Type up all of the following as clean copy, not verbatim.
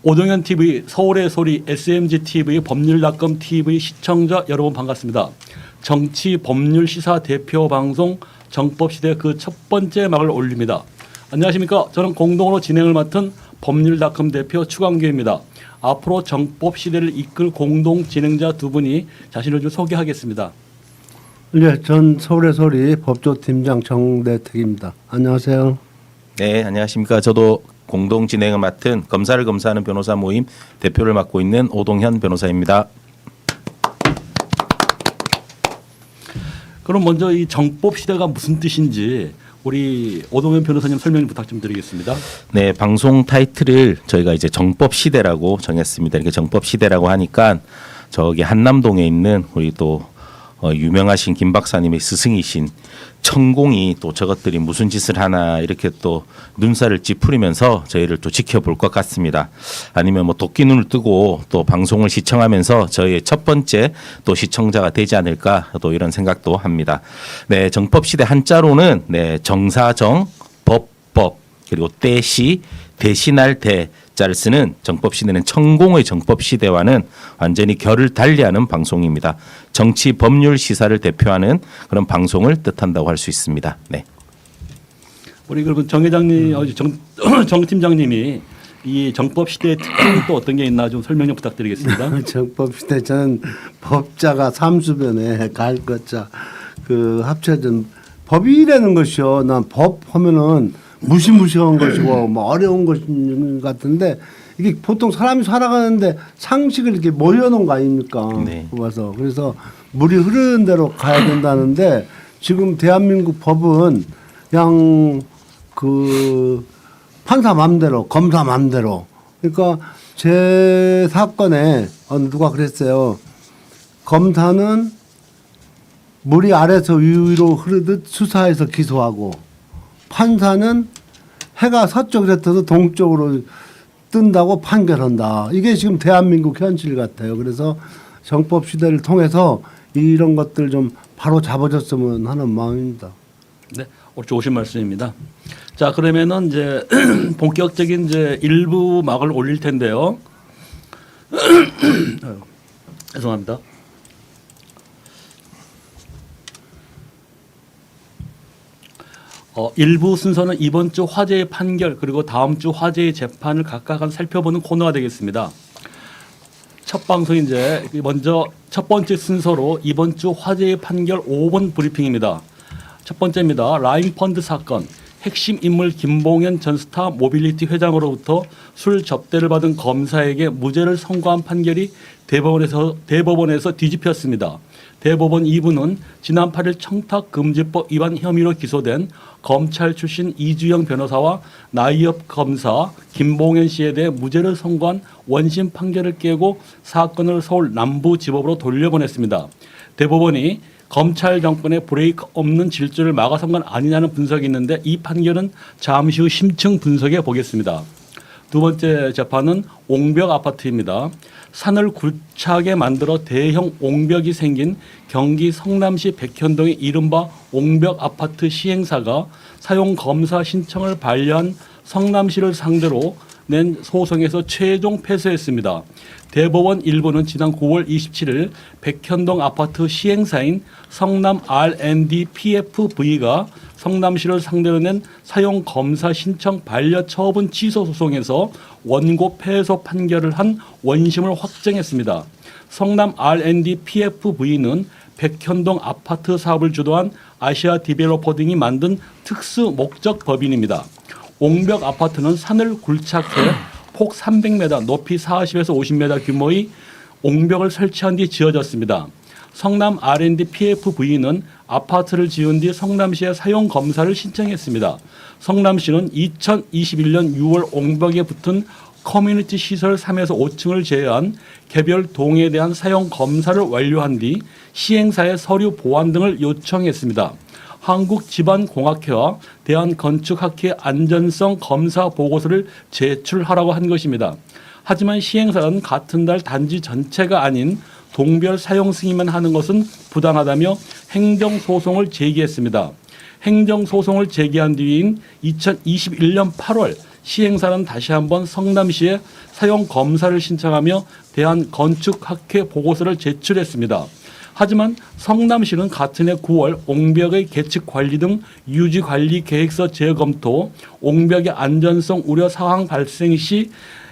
오동현 TV, 서울의 소리, SMG TV, 법률닷컴 TV 시청자 여러분 반갑습니다. 정치 법률 시사 대표 방송 정법시대 그 첫 번째 막을 올립니다. 안녕하십니까? 저는 공동으로 진행을 맡은 법률닷컴 대표 추광규입니다. 앞으로 정법시대를 이끌 공동 진행자 두 분이 자신을 좀 소개하겠습니다. 네, 전 서울의 소리 법조팀장 정대택입니다. 안녕하세요. 네, 안녕하십니까. 저도 공동 진행을 맡은 검사를 검사하는 변호사 모임 대표를 맡고 있는 오동현 변호사입니다. 그럼 먼저 이 정법시대가 무슨 뜻인지 우리 오동현 변호사님 설명 부탁 좀 드리겠습니다. 네, 방송 타이틀을 저희가 이제 정법시대라고 정했습니다. 이렇게 정법시대라고 하니까 저기 한남동에 있는 우리 또 유명하신 김 박사님의 스승이신 천공이 또 저것들이 무슨 짓을 하나 이렇게 또 눈살을 찌푸리면서 저희를 또 지켜볼 것 같습니다. 아니면 뭐 도끼 눈을 뜨고 또 방송을 시청하면서 저희의 첫 번째 또 시청자가 되지 않을까 또 이런 생각도 합니다. 네, 정법시대 한자로는 네, 정사정, 법법 그리고 대시, 대신할 대자를 쓰는 정법시대는 천공의 정법시대와는 완전히 결을 달리하는 방송입니다. 정치 법률 시사를 대표하는 그런 방송을 뜻한다고 할 수 있습니다. 네. 우리 그러면 정 회장님, 정 팀장님이 이 정법시대의 특징이 또 어떤 게 있나 좀 설명 좀 부탁드리겠습니다. 정법시대 저는 법자가 삼수변에 갈것자 그 합쳐진 법이라는 것이요. 난 법 하면은 무시무시한 것이고 뭐 어려운 것 같은데 이게 보통 사람이 살아가는데 상식을 이렇게 모여놓은 거 아닙니까? 네. 뽑아서 그래서 물이 흐르는 대로 가야 된다는데 지금 대한민국 법은 그냥 그 판사 맘대로 검사 맘대로 그러니까 제 사건에 누가 그랬어요. 검사는 물이 아래서 위로 흐르듯 수사해서 기소하고 판사는 해가 서쪽에서 떠서 동쪽으로 뜬다고 판결한다. 이게 지금 대한민국 현실 같아요. 그래서 정법 시대를 통해서 이런 것들 좀 바로 잡아줬으면 하는 마음입니다. 네, 좋으신 말씀입니다. 자, 그러면은 이제 본격적인 이제 일부 막을 올릴 텐데요. 죄송합니다. 일부 순서는 이번 주 화제의 판결 그리고 다음 주 화제의 재판을 각각 살펴보는 코너가 되겠습니다. 첫 방송 이제 먼저 첫 번째 순서로 이번 주 화제의 판결 5분 브리핑입니다. 첫 번째입니다. 라인펀드 사건. 핵심 인물 김봉현 전 스타 모빌리티 회장으로부터 술 접대를 받은 검사에게 무죄를 선고한 판결이 대법원에서 뒤집혔습니다. 대법원 2부는 지난 8일 청탁금지법 위반 혐의로 기소된 검찰 출신 이주영 변호사와 나이업 검사 김봉현 씨에 대해 무죄를 선고한 원심 판결을 깨고 사건을 서울 남부지법으로 돌려보냈습니다. 대법원이 검찰 정권의 브레이크 없는 질주를 막아선 건 아니냐는 분석이 있는데 이 판결은 잠시 후 심층 분석해 보겠습니다. 두 번째 재판은 옹벽 아파트입니다. 산을 굴착에 만들어 대형 옹벽이 생긴 경기 성남시 백현동의 이른바 옹벽 아파트 시행사가 사용 검사 신청을 반려한 성남시를 상대로 낸 소송에서 최종 패소했습니다. 대법원 1부는 지난 9월 27일 백현동 아파트 시행사인 성남 R&D PFV가 성남시를 상대로 낸 사용 검사 신청 반려 처분 취소 소송에서 원고 패소 판결을 한 원심을 확정했습니다. 성남 R&D PFV는 백현동 아파트 사업을 주도한 아시아 디벨로퍼 등이 만든 특수 목적 법인입니다. 옹벽 아파트는 산을 굴착해 폭 300m, 높이 40에서 50m 규모의 옹벽을 설치한 뒤 지어졌습니다. 성남 R&D PFV는 아파트를 지은 뒤 성남시에 사용 검사를 신청했습니다. 성남시는 2021년 6월 옹벽에 붙은 커뮤니티 시설 3에서 5층을 제외한 개별 동에 대한 사용 검사를 완료한 뒤 시행사에 서류 보완 등을 요청했습니다. 한국지방공학회와 대한건축학회 안전성 검사 보고서를 제출하라고 한 것입니다. 하지만 시행사는 같은 달 단지 전체가 아닌 동별 사용 승인만 하는 것은 부당하다며 행정소송을 제기했습니다. 행정소송을 제기한 뒤인 2021년 8월 시행사는 다시 한번 성남시에 사용 검사를 신청하며 대한건축학회 보고서를 제출했습니다. 하지만 성남시는 같은 해 9월 옹벽의 계측 관리 등 유지 관리 계획서 재검토, 옹벽의 안전성 우려 상황 발생 시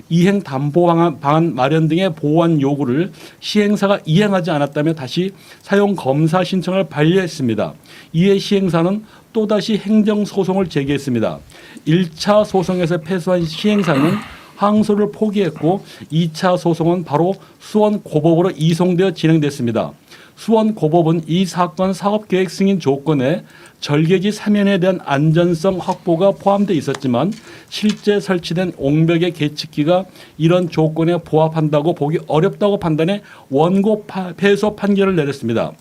이행 담보 방안 마련 등의 보완 요구를 시행사가 이행하지 않았다며 다시 사용 검사 신청을 반려했습니다. 이에 시행사는 또다시 행정소송을 제기했습니다. 1차 소송에서 패소한 시행사는 항소를 포기했고 2차 소송은 바로 수원고법으로 이송되어 진행됐습니다. 수원고법은 이 사건 사업계획 승인 조건에 절개지 사면에 대한 안전성 확보가 포함되어 있었지만 실제 설치된 옹벽의 계측기가 이런 조건에 부합한다고 보기 어렵다고 판단해 원고 패소 판결을 내렸습니다.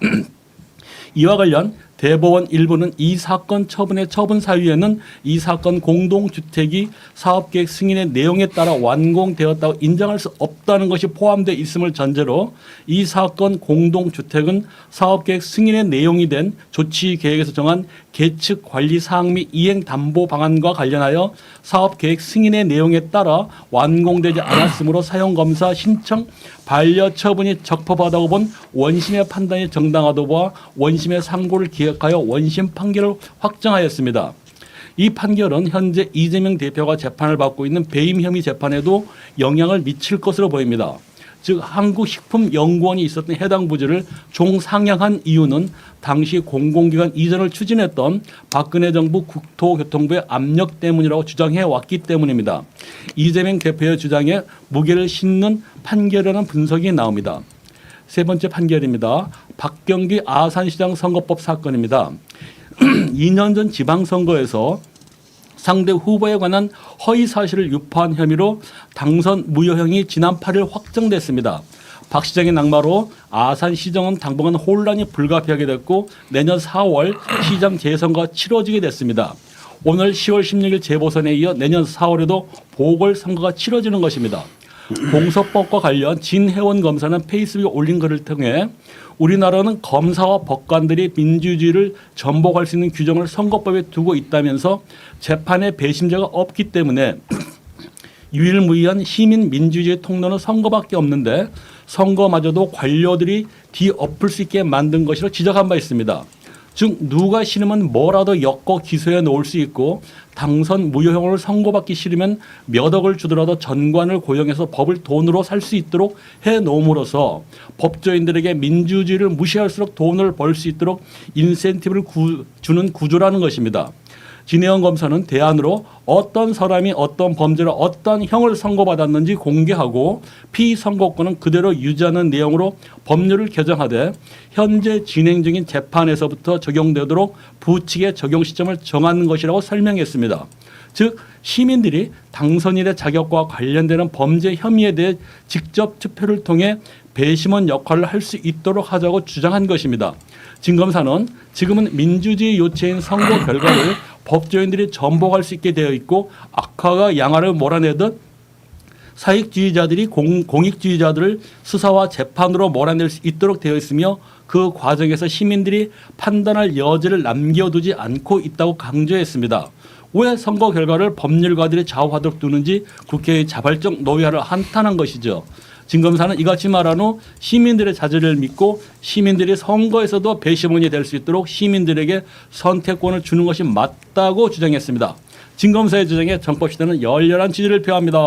이와 관련 대법원 일부는 이 사건 처분의 처분 사유에는 이 사건 공동주택이 사업계획 승인의 내용에 따라 완공되었다고 인정할 수 없다는 것이 포함되어 있음을 전제로 이 사건 공동주택은 사업계획 승인의 내용이 된 조치계획에서 정한 계측 관리 사항 및 이행 담보 방안과 관련하여 사업계획 승인의 내용에 따라 완공되지 않았으므로 사용검사 신청 반려 처분이 적법하다고 본 원심의 판단이 정당하다고 봐 원심의 상고를 기획하여 원심 판결을 확정하였습니다. 이 판결은 현재 이재명 대표가 재판을 받고 있는 배임 혐의 재판에도 영향을 미칠 것으로 보입니다. 즉 한국식품연구원이 있었던 해당 부지를 종상향한 이유는 당시 공공기관 이전을 추진했던 박근혜 정부 국토교통부의 압력 때문이라고 주장해 왔기 때문입니다. 이재명 대표의 주장에 무게를 싣는 판결이라는 분석이 나옵니다. 세 번째 판결입니다. 박경기 아산시장 선거법 사건입니다. 2년 전 지방선거에서 상대 후보에 관한 허위 사실을 유포한 혐의로 당선 무효형이 지난 8일 확정됐습니다. 박 시장의 낙마로 아산시정은 당분간 혼란이 불가피하게 됐고 내년 4월 시장 재선거가 치러지게 됐습니다. 오늘 10월 16일 재보선에 이어 내년 4월에도 보궐선거가 치러지는 것입니다. 공소법과 관련 진혜원 검사는 페이스북에 올린 글을 통해 우리나라는 검사와 법관들이 민주주의를 전복할 수 있는 규정을 선거법에 두고 있다면서 재판에 배심자가 없기 때문에 유일무이한 시민 민주주의 통로는 선거밖에 없는데 선거마저도 관료들이 뒤엎을 수 있게 만든 것이라 지적한 바 있습니다. 즉 누가 싫으면 뭐라도 엮어 기소해 놓을 수 있고 당선 무효형을 선고받기 싫으면 몇 억을 주더라도 전관을 고용해서 법을 돈으로 살 수 있도록 해놓음으로써 법조인들에게 민주주의를 무시할수록 돈을 벌 수 있도록 인센티브를 주는 구조라는 것입니다. 진혜원 검사는 대안으로 어떤 사람이 어떤 범죄로 어떤 형을 선고받았는지 공개하고 피선고권은 그대로 유지하는 내용으로 법률을 개정하되 현재 진행 중인 재판에서부터 적용되도록 부칙의 적용 시점을 정하는 것이라고 설명했습니다. 즉 시민들이 당선인의 자격과 관련되는 범죄 혐의에 대해 직접 투표를 통해 배심원 역할을 할 수 있도록 하자고 주장한 것입니다. 진 검사는 지금은 민주주의 요체인 선거 결과를 법조인들이 전복할 수 있게 되어 있고 악화가 양화를 몰아내듯 사익주의자들이 공익주의자들을 수사와 재판으로 몰아낼 수 있도록 되어 있으며 그 과정에서 시민들이 판단할 여지를 남겨두지 않고 있다고 강조했습니다. 왜 선거 결과를 법률가들이 좌우하도록 두는지 국회의 자발적 노예화를 한탄한 것이죠. 진 검사는 이같이 말한 후 시민들의 자질을 믿고 시민들이 선거에서도 배심원이 될 수 있도록 시민들에게 선택권을 주는 것이 맞다고 주장했습니다. 진 검사의 주장에 정법시대는 열렬한 지지를 표합니다.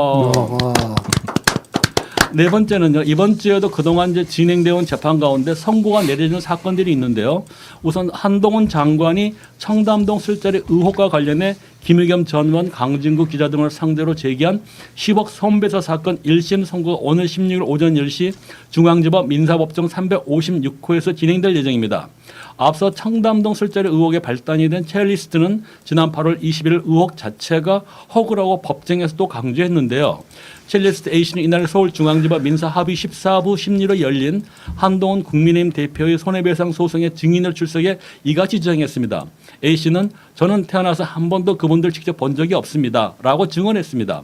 네 번째는요. 이번 주에도 그동안 이제 진행되어 온 재판 가운데 선고가 내려지는 사건들이 있는데요. 우선 한동훈 장관이 청담동 술자리 의혹과 관련해 김의겸 전 의원, 강진구 기자 등을 상대로 제기한 10억 손배소 사건 1심 선고가 오늘 16일 오전 10시 중앙지법 민사법정 356호에서 진행될 예정입니다. 앞서 청담동 술자리 의혹의 발단이 된 첼리스트는 지난 8월 21일 의혹 자체가 허구라고 법정에서도 강조했는데요. 첼리스트 A씨는 이날 서울중앙지법 민사합의 14부 심리로 열린 한동훈 국민의힘 대표의 손해배상 소송에 증인을 출석해 이같이 주장했습니다. A씨는 저는 태어나서 한 번도 그분들 직접 본 적이 없습니다. 라고 증언했습니다.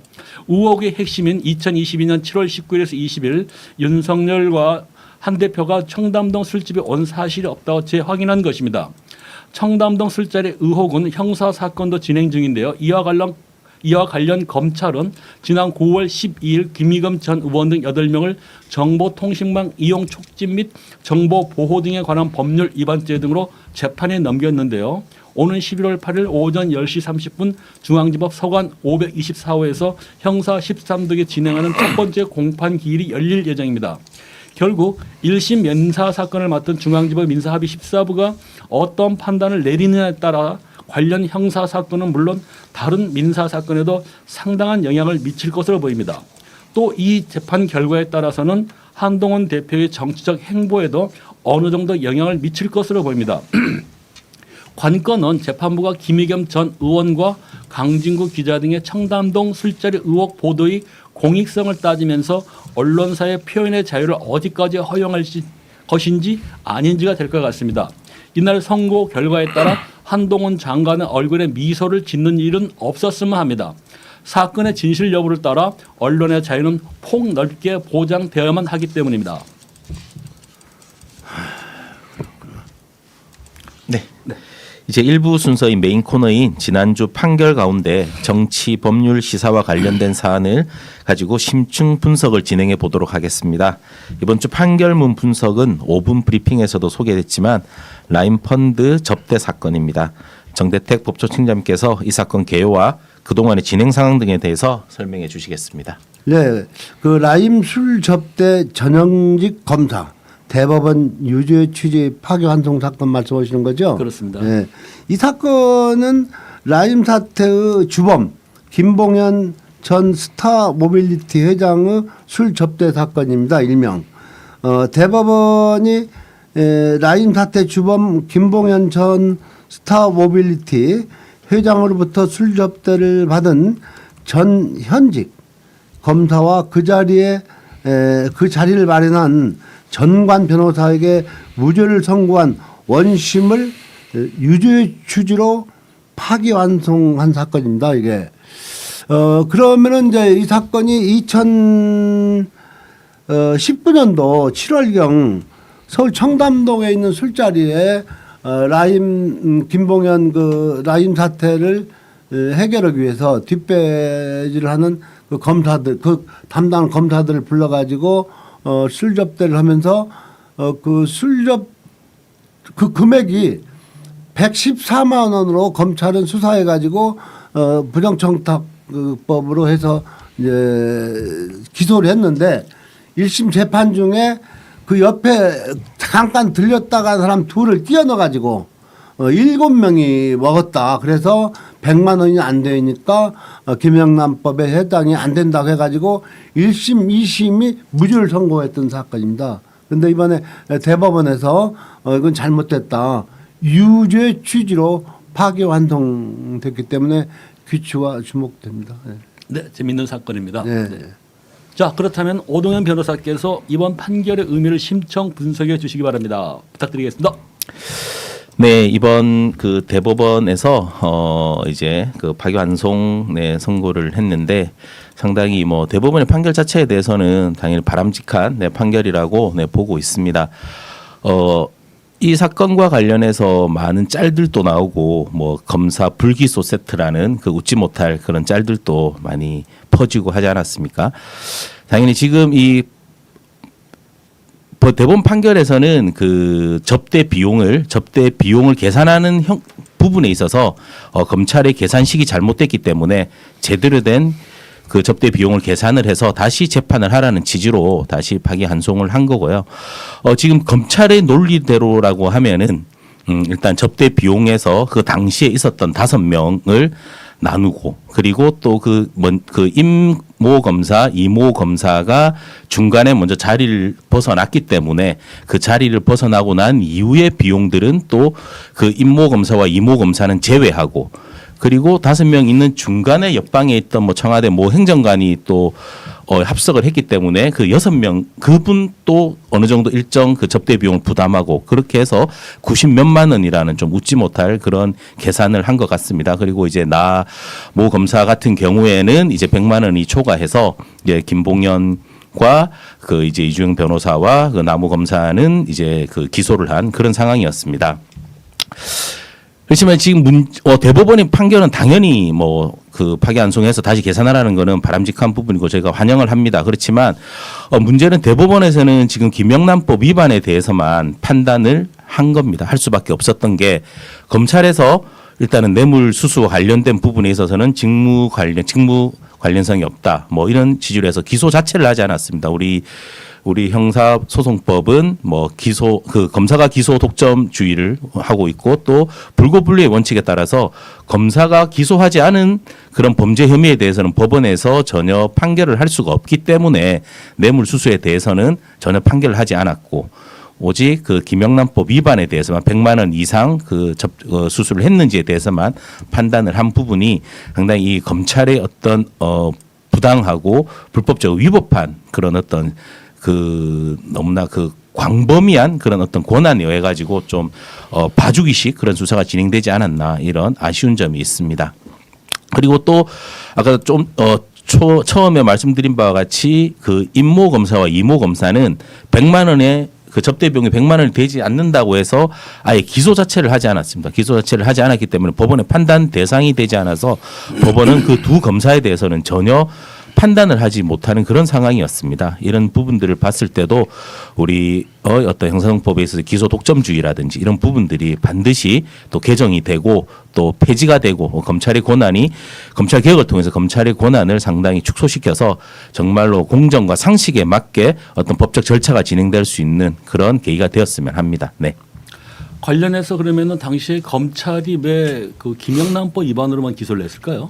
의혹의 핵심인 2022년 7월 19일에서 20일 윤석열과 한 대표가 청담동 술집에 온 사실이 없다고 재확인한 것입니다. 청담동 술자리 의혹은 형사사건도 진행 중인데요. 이와 관련 이와 관련 검찰은 지난 9월 12일 김의겸 전 의원 등 8명을 정보통신망 이용 촉진 및 정보 보호 등에 관한 법률 위반죄 등으로 재판에 넘겼는데요. 오는 11월 8일 오전 10시 30분 중앙지법 서관 524호에서 형사 13등에 진행하는 첫 번째 공판 기일이 열릴 예정입니다. 결국 1심 연사 사건을 맡은 중앙지법 민사합의 14부가 어떤 판단을 내리느냐에 따라 관련 형사 사건은 물론 다른 민사 사건에도 상당한 영향을 미칠 것으로 보입니다. 또 이 재판 결과에 따라서는 한동훈 대표의 정치적 행보에도 어느 정도 영향을 미칠 것으로 보입니다. 관건은 재판부가 김의겸 전 의원과 강진구 기자 등의 청담동 술자리 의혹 보도의 공익성을 따지면서 언론사의 표현의 자유를 어디까지 허용할 것인지 아닌지가 될 것 같습니다. 이날 선고 결과에 따라 한동훈 장관의 얼굴에 미소를 짓는 일은 없었으면 합니다. 사건의 진실 여부를 따라 언론의 자유는 폭넓게 보장되어야만 하기 때문입니다. 네. 이제 일부 순서인 메인 코너인 지난주 판결 가운데 정치 법률 시사와 관련된 사안을 가지고 심층 분석을 진행해 보도록 하겠습니다. 이번 주 판결문 분석은 5분 브리핑에서도 소개됐지만 라임펀드 접대 사건입니다. 정대택 법조팀장님께서 이 사건 개요와 그동안의 진행 상황 등에 대해서 설명해 주시겠습니다. 네, 그 라임 술 접대 전형직 검사 대법원 유죄 취지 파기환송 사건 말씀하시는 거죠? 그렇습니다. 네, 이 사건은 라임 사태의 주범 김봉현 전 스타 모빌리티 회장의 술 접대 사건입니다. 일명 대법원이 라임 사태 주범 김봉현 전 스타 모빌리티 회장으로부터 술 접대를 받은 전 현직 검사와 그 자리에 그 자리를 마련한 전관 변호사에게 무죄를 선고한 원심을 유죄 취지로 파기환송한 사건입니다. 이게 그러면은 이제 이 사건이 2019년도 7월경 서울 청담동에 있는 술자리에 라임 김봉현 그 라임 사태를 해결하기 위해서 뒷배질을 하는 그 검사들 그 담당 검사들을 불러가지고 술 접대를 하면서 그 금액이 114만 원으로 검찰은 수사해 가지고 부정청탁법으로 해서 이제 기소를 했는데 1심 재판 중에 그 옆에 잠깐 들렸다가 사람 둘을 띄어넣어 가지고 7명이 먹었다. 그래서 100만 원이 안 되니까 김영란법에 해당이 안 된다고 해가지고 1심, 2심이 무죄를 선고했던 사건입니다. 그런데 이번에 대법원에서 이건 잘못됐다. 유죄 취지로 파기환송됐기 때문에 귀추가 주목됩니다. 네, 네, 재밌는 사건입니다. 네. 네. 자, 그렇다면 오동현 변호사께서 이번 판결의 의미를 심층 분석해 주시기 바랍니다. 부탁드리겠습니다. 네, 이번 그 대법원에서 이제 그 파기환송 선고를 했는데 상당히 뭐 대법원의 판결 자체에 대해서는 당연히 바람직한 판결이라고 보고 있습니다. 이 사건과 관련해서 많은 짤들도 나오고 뭐 검사 불기소 세트라는 그 웃지 못할 그런 짤들도 많이 퍼지고 하지 않았습니까? 당연히 지금 이 대법원 판결에서는 그 접대 비용을 계산하는 부분에 있어서 검찰의 계산식이 잘못됐기 때문에 제대로 된 그 접대 비용을 계산을 해서 다시 재판을 하라는 취지로 다시 파기환송을 한 거고요. 지금 검찰의 논리대로라고 하면은 일단 접대 비용에서 그 당시에 있었던 5명을 나누고 그리고 또 그 임모 검사, 이모 검사가 중간에 먼저 자리를 벗어났기 때문에 그 자리를 벗어나고 난 이후의 비용들은 또 그 임모 검사와 이모 검사는 제외하고 그리고 5명 있는 중간에 옆방에 있던 뭐 청와대 모 행정관이 또 합석을 했기 때문에 그 6명 그분 또 어느 정도 일정 그 접대 비용을 부담하고 그렇게 해서 90몇만 원이라는 좀 웃지 못할 그런 계산을 한 것 같습니다. 그리고 이제 모 검사 같은 경우에는 이제 100만 원이 초과해서 이제 김봉현과 그 이제 이주영 변호사와 그 나무 검사는 이제 그 기소를 한 그런 상황이었습니다. 그렇지만 지금 대법원의 판결은 당연히 뭐 그 파기환송해서 다시 계산하라는 거는 바람직한 부분이고 저희가 환영을 합니다. 그렇지만 문제는 대법원에서는 지금 김영란법 위반에 대해서만 판단을 한 겁니다. 할 수밖에 없었던 게 검찰에서 일단은 뇌물수수와 관련된 부분에 있어서는 직무 관련성이 없다. 뭐 이런 취지로 해서 기소 자체를 하지 않았습니다. 우리 형사소송법은 뭐 검사가 기소 독점주의를 하고 있고 또 불고불리의 원칙에 따라서 검사가 기소하지 않은 그런 범죄 혐의에 대해서는 법원에서 전혀 판결을 할 수가 없기 때문에 뇌물수수에 대해서는 전혀 판결을 하지 않았고 오직 그 김영란법 위반에 대해서만 100만 원 이상 수수를 했는지에 대해서만 판단을 한 부분이 상당히 이 검찰의 어떤 부당하고 불법적으로 위법한 그런 어떤 너무나 광범위한 그런 어떤 권한에 의해 가지고 좀 봐주기식 그런 수사가 진행되지 않았나 이런 아쉬운 점이 있습니다. 그리고 또 아까 좀 처음에 말씀드린 바와 같이 그 임모 검사와 이모 검사는 100만 원의 그 접대 비용이 100만 원이 되지 않는다고 해서 아예 기소 자체를 하지 않았습니다. 기소 자체를 하지 않았기 때문에 법원의 판단 대상이 되지 않아서 법원은 그 두 검사에 대해서는 전혀 판단을 하지 못하는 그런 상황이었습니다. 이런 부분들을 봤을 때도 우리 어떤 형사소송법에 있어서 기소 독점주의라든지 이런 부분들이 반드시 또 개정이 되고 또 폐지가 되고 검찰의 권한이 검찰 개혁을 통해서 검찰의 권한을 상당히 축소시켜서 정말로 공정과 상식에 맞게 어떤 법적 절차가 진행될 수 있는 그런 계기가 되었으면 합니다. 네. 관련해서 그러면은 당시에 검찰이 왜 그 김영란법 위반으로만 기소를 했을까요?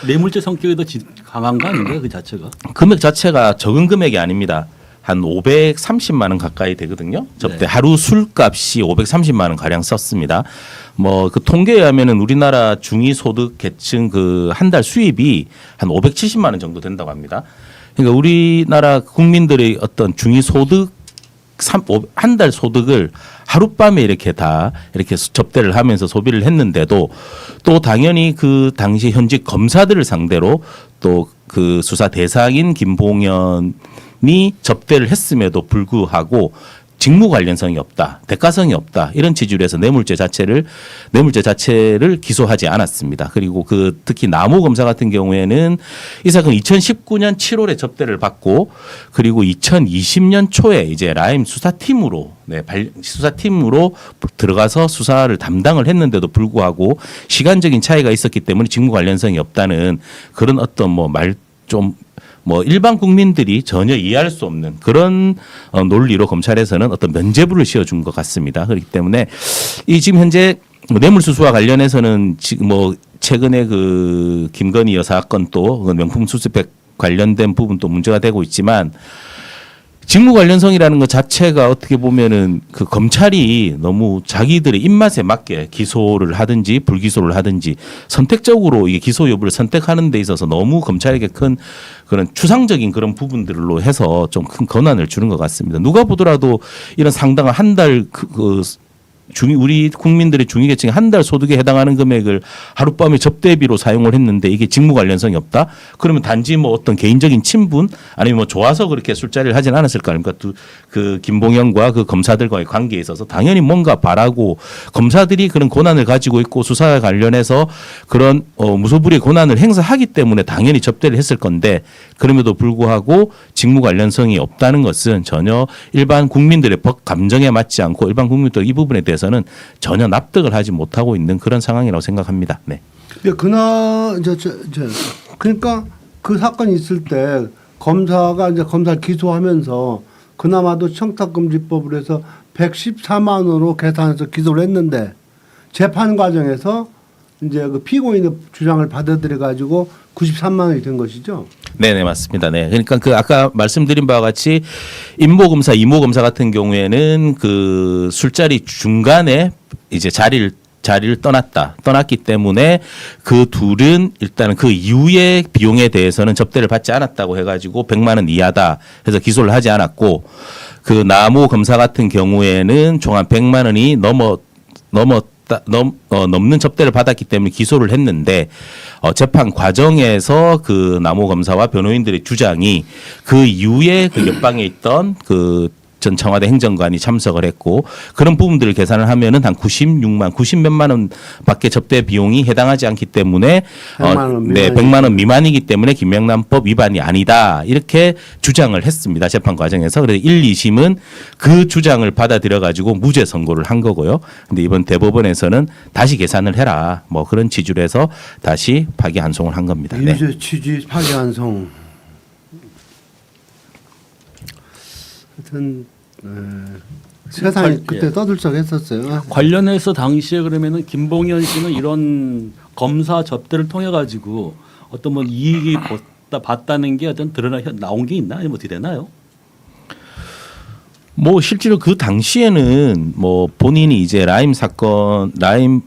뇌물죄 성격이 더 강한 거 아닌가요, 그 자체가? 금액 자체가 적은 금액이 아닙니다. 한 530만 원 가까이 되거든요. 접대 네. 하루 술값이 530만 원 가량 썼습니다. 뭐 그 통계에 의하면은 우리나라 중위소득 계층 그 한 달 수입이 한 570만 원 정도 된다고 합니다. 그러니까 우리나라 국민들의 어떤 중위소득 한 달 소득을 하룻밤에 이렇게 접대를 하면서 소비를 했는데도 또 당연히 그 당시 현직 검사들을 상대로 또 그 수사 대상인 김봉현이 접대를 했음에도 불구하고 직무 관련성이 없다, 대가성이 없다 이런 취지로 해서 뇌물죄 자체를 기소하지 않았습니다. 그리고 그 특히 남호 검사 같은 경우에는 이 사건 2019년 7월에 접대를 받고 그리고 2020년 초에 이제 라임 수사팀으로 들어가서 수사를 담당을 했는데도 불구하고 시간적인 차이가 있었기 때문에 직무 관련성이 없다는 그런 어떤 일반 국민들이 전혀 이해할 수 없는 그런 논리로 검찰에서는 어떤 면죄부를 씌워준 것 같습니다. 그렇기 때문에 이 지금 현재 뇌물수수와 관련해서는 지금 최근에 그 김건희 여사 사건 또 명품 수수백 관련된 부분도 문제가 되고 있지만 직무 관련성이라는 것 자체가 어떻게 보면은 그 검찰이 너무 자기들의 입맛에 맞게 기소를 하든지 불기소를 하든지 선택적으로 이게 기소 여부를 선택하는 데 있어서 너무 검찰에게 큰 그런 추상적인 그런 부분들로 해서 좀 큰 권한을 주는 것 같습니다. 누가 보더라도 이런 상당한 한 달 우리 국민들의 중위계층의 한 달 소득에 해당하는 금액을 하룻밤에 접대비로 사용을 했는데 이게 직무 관련성이 없다? 그러면 단지 어떤 개인적인 친분 아니면 좋아서 그렇게 술자리를 하진 않았을 거 아닙니까? 그 김봉현과 그 검사들과의 관계에 있어서 당연히 뭔가 바라고 검사들이 그런 권한을 가지고 있고 수사에 관련해서 그런 무소불위의 권한을 행사하기 때문에 당연히 접대를 했을 건데 그럼에도 불구하고 직무 관련성이 없다는 것은 전혀 일반 국민들의 법 감정에 맞지 않고 일반 국민들 이 부분에 대해서는 전혀 납득을 하지 못하고 있는 그런 상황이라고 생각합니다. 네. 그러니까 그 사건이 있을 때 검사가 이제 검사 기소하면서 그나마도 청탁금지법으로 해서 114만 원으로 계산해서 기소를 했는데 재판 과정에서 이제 그 피고인의 주장을 받아들여 가지고 93만 원이 된 것이죠. 네네 맞습니다. 네. 그러니까 그 아까 말씀드린 바와 같이 임모 검사, 이모 검사 같은 경우에는 그 술자리 중간에 이제 자리를 떠났기 때문에 그 둘은 일단은 그 이후의 비용에 대해서는 접대를 받지 않았다고 해가지고 100만 원 이하다 해서 기소를 하지 않았고 그 남호 검사 같은 경우에는 총 한 100만 원이 넘는 접대를 받았기 때문에 기소를 했는데 재판 과정에서 그 남호 검사와 변호인들의 주장이 그 이후에 그 옆방에 있던 그 전 청와대 행정관이 참석을 했고 그런 부분들을 계산을 하면은 한 90몇만 원밖에 접대 비용이 해당하지 않기 때문에 100만 원 네, 100만 원 미만이기 때문에 김영란법 위반이 아니다 이렇게 주장을 했습니다. 재판 과정에서. 그래서 1, 2심은 그 주장을 받아들여 가지고 무죄 선고를 한 거고요. 근데 이번 대법원에서는 다시 계산을 해라 뭐 그런 취지로 해서 다시 파기환송을 한 겁니다. 네. 유죄 취지 파기환송. 하여튼 세상이 그때 떠들썩했었어요. 관련해서 당시에 그러면은 김봉현 씨는 이런 검사 접대를 통해 가지고 어떤 뭐 이익이 봤다는 게 어떤 나온 게 있나? 아니면 어떻게 되나요? 뭐 실제로 그 당시에는 뭐 본인이 이제 라임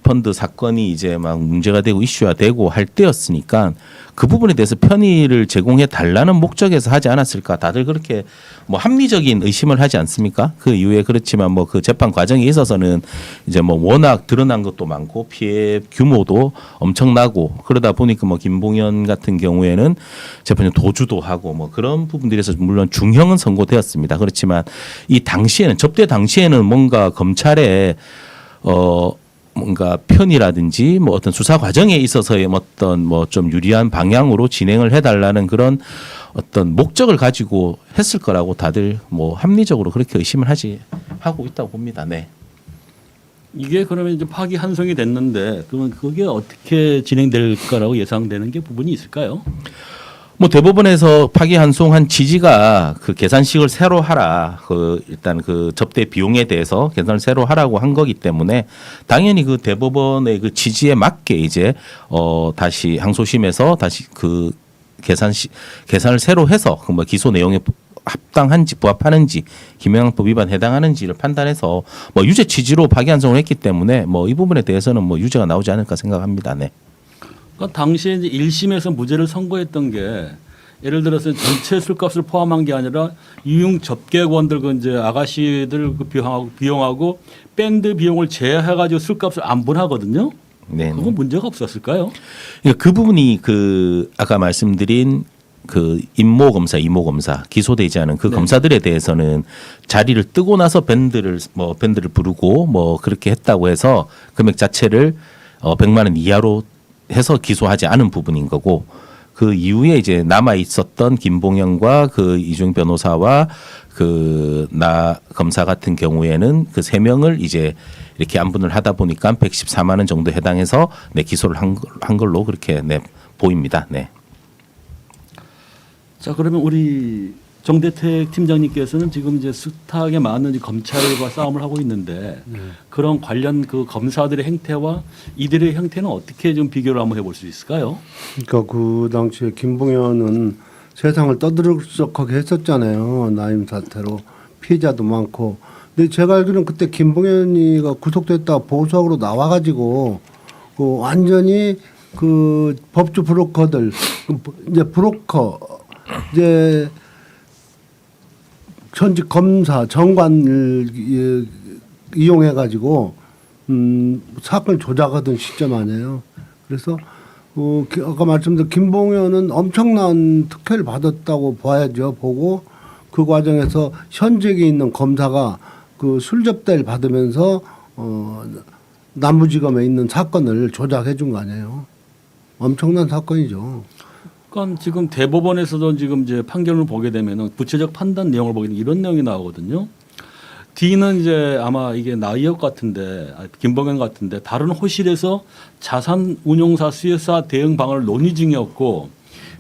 펀드 사건이 이제 막 문제가 되고 이슈화 되고 할 때였으니까 그 부분에 대해서 편의를 제공해 달라는 목적에서 하지 않았을까 다들 그렇게 뭐 합리적인 의심을 하지 않습니까? 그 이후에 그렇지만 뭐 그 재판 과정에 있어서는 이제 뭐 워낙 드러난 것도 많고 피해 규모도 엄청나고 그러다 보니까 뭐 김봉현 같은 경우에는 재판에 도주도 하고 뭐 그런 부분들에서 물론 중형은 선고되었습니다. 그렇지만 이 당시에는 접대 당시에는 뭔가 검찰에 뭔가 편의라든지 뭐 어떤 수사 과정에 있어서의 어떤 뭐 좀 유리한 방향으로 진행을 해달라는 그런 어떤 목적을 가지고 했을 거라고 다들 뭐 합리적으로 그렇게 의심을 하고 있다고 봅니다. 네. 이게 그러면 이제 파기환송이 됐는데 그러면 그게 어떻게 진행될 거라고 예상되는 게 부분이 있을까요? 뭐 대법원에서 파기환송한 취지가 그 계산식을 새로 하라. 그 일단 그 접대 비용에 대해서 계산을 새로 하라고 한 거기 때문에 당연히 그 대법원의 그 취지에 맞게 이제 다시 항소심에서 다시 그 계산을 새로 해서 그 뭐 기소 내용에 합당한지 부합하는지 김영란법 위반 해당하는지를 판단해서 뭐 유죄 취지로 파기환송을 했기 때문에 뭐 이 부분에 대해서는 뭐 유죄가 나오지 않을까 생각합니다. 네. 그러니까 당시에 이제 1심에서 무죄를 선고했던 게 예를 들어서 전체 술값을 포함한 게 아니라 이용 접객원들 그 이제 아가씨들 그 비용하고 밴드 비용을 제외해가지고 술값을 안분하거든요. 네. 그건 문제가 없었을까요? 그러니까 그 부분이 그 아까 말씀드린 그 임모 검사, 이모 검사 기소되지 않은 그 네. 검사들에 대해서는 자리를 뜨고 나서 밴드를 부르고 뭐 그렇게 했다고 해서 금액 자체를 100만 원 이하로 해서 기소하지 않은 부분인 거고 그 이후에 이제 남아 있었던 김봉현과 그 이중 변호사와 그 나 검사 같은 경우에는 그 세 명을 이제 이렇게 안분을 하다 보니까 114만 원 정도 해당해서 네 기소를 한 걸로 그렇게 네 보입니다. 네. 자 그러면 우리 정대택 팀장님께서는 지금 이제 숱하게 많은 이제 검찰과 싸움을 하고 있는데 그런 관련 그 검사들의 행태와 이들의 형태는 어떻게 좀 비교를 한번 해볼 수 있을까요? 그러니까 그 당시에 김봉현은 세상을 떠들썩하게 했었잖아요. 나임 사태로 피해자도 많고. 근데 제가 알기로는 그때 김봉현이가 구속됐다 보석으로 나와가지고 그 완전히 그 법조 브로커들 이제 브로커 이제 현직 검사 정관을 이용해 가지고 사건을 조작하던 시점 아니에요. 그래서 아까 말씀드린 김봉현은 엄청난 특혜를 받았다고 봐야죠. 보고 그 과정에서 현직에 있는 검사가 그 술접대를 받으면서 남부지검에 있는 사건을 조작해 준 거 아니에요. 엄청난 사건이죠. 그러니까 지금 대법원에서도 지금 이제 판결을 보게 되면은 구체적 판단 내용을 보게 되면 이런 내용이 나오거든요. D는 이제 아마 이게 나이역 같은데 김봉현 같은데 다른 호실에서 자산 운용사 수혜사 대응 방안을 논의 중이었고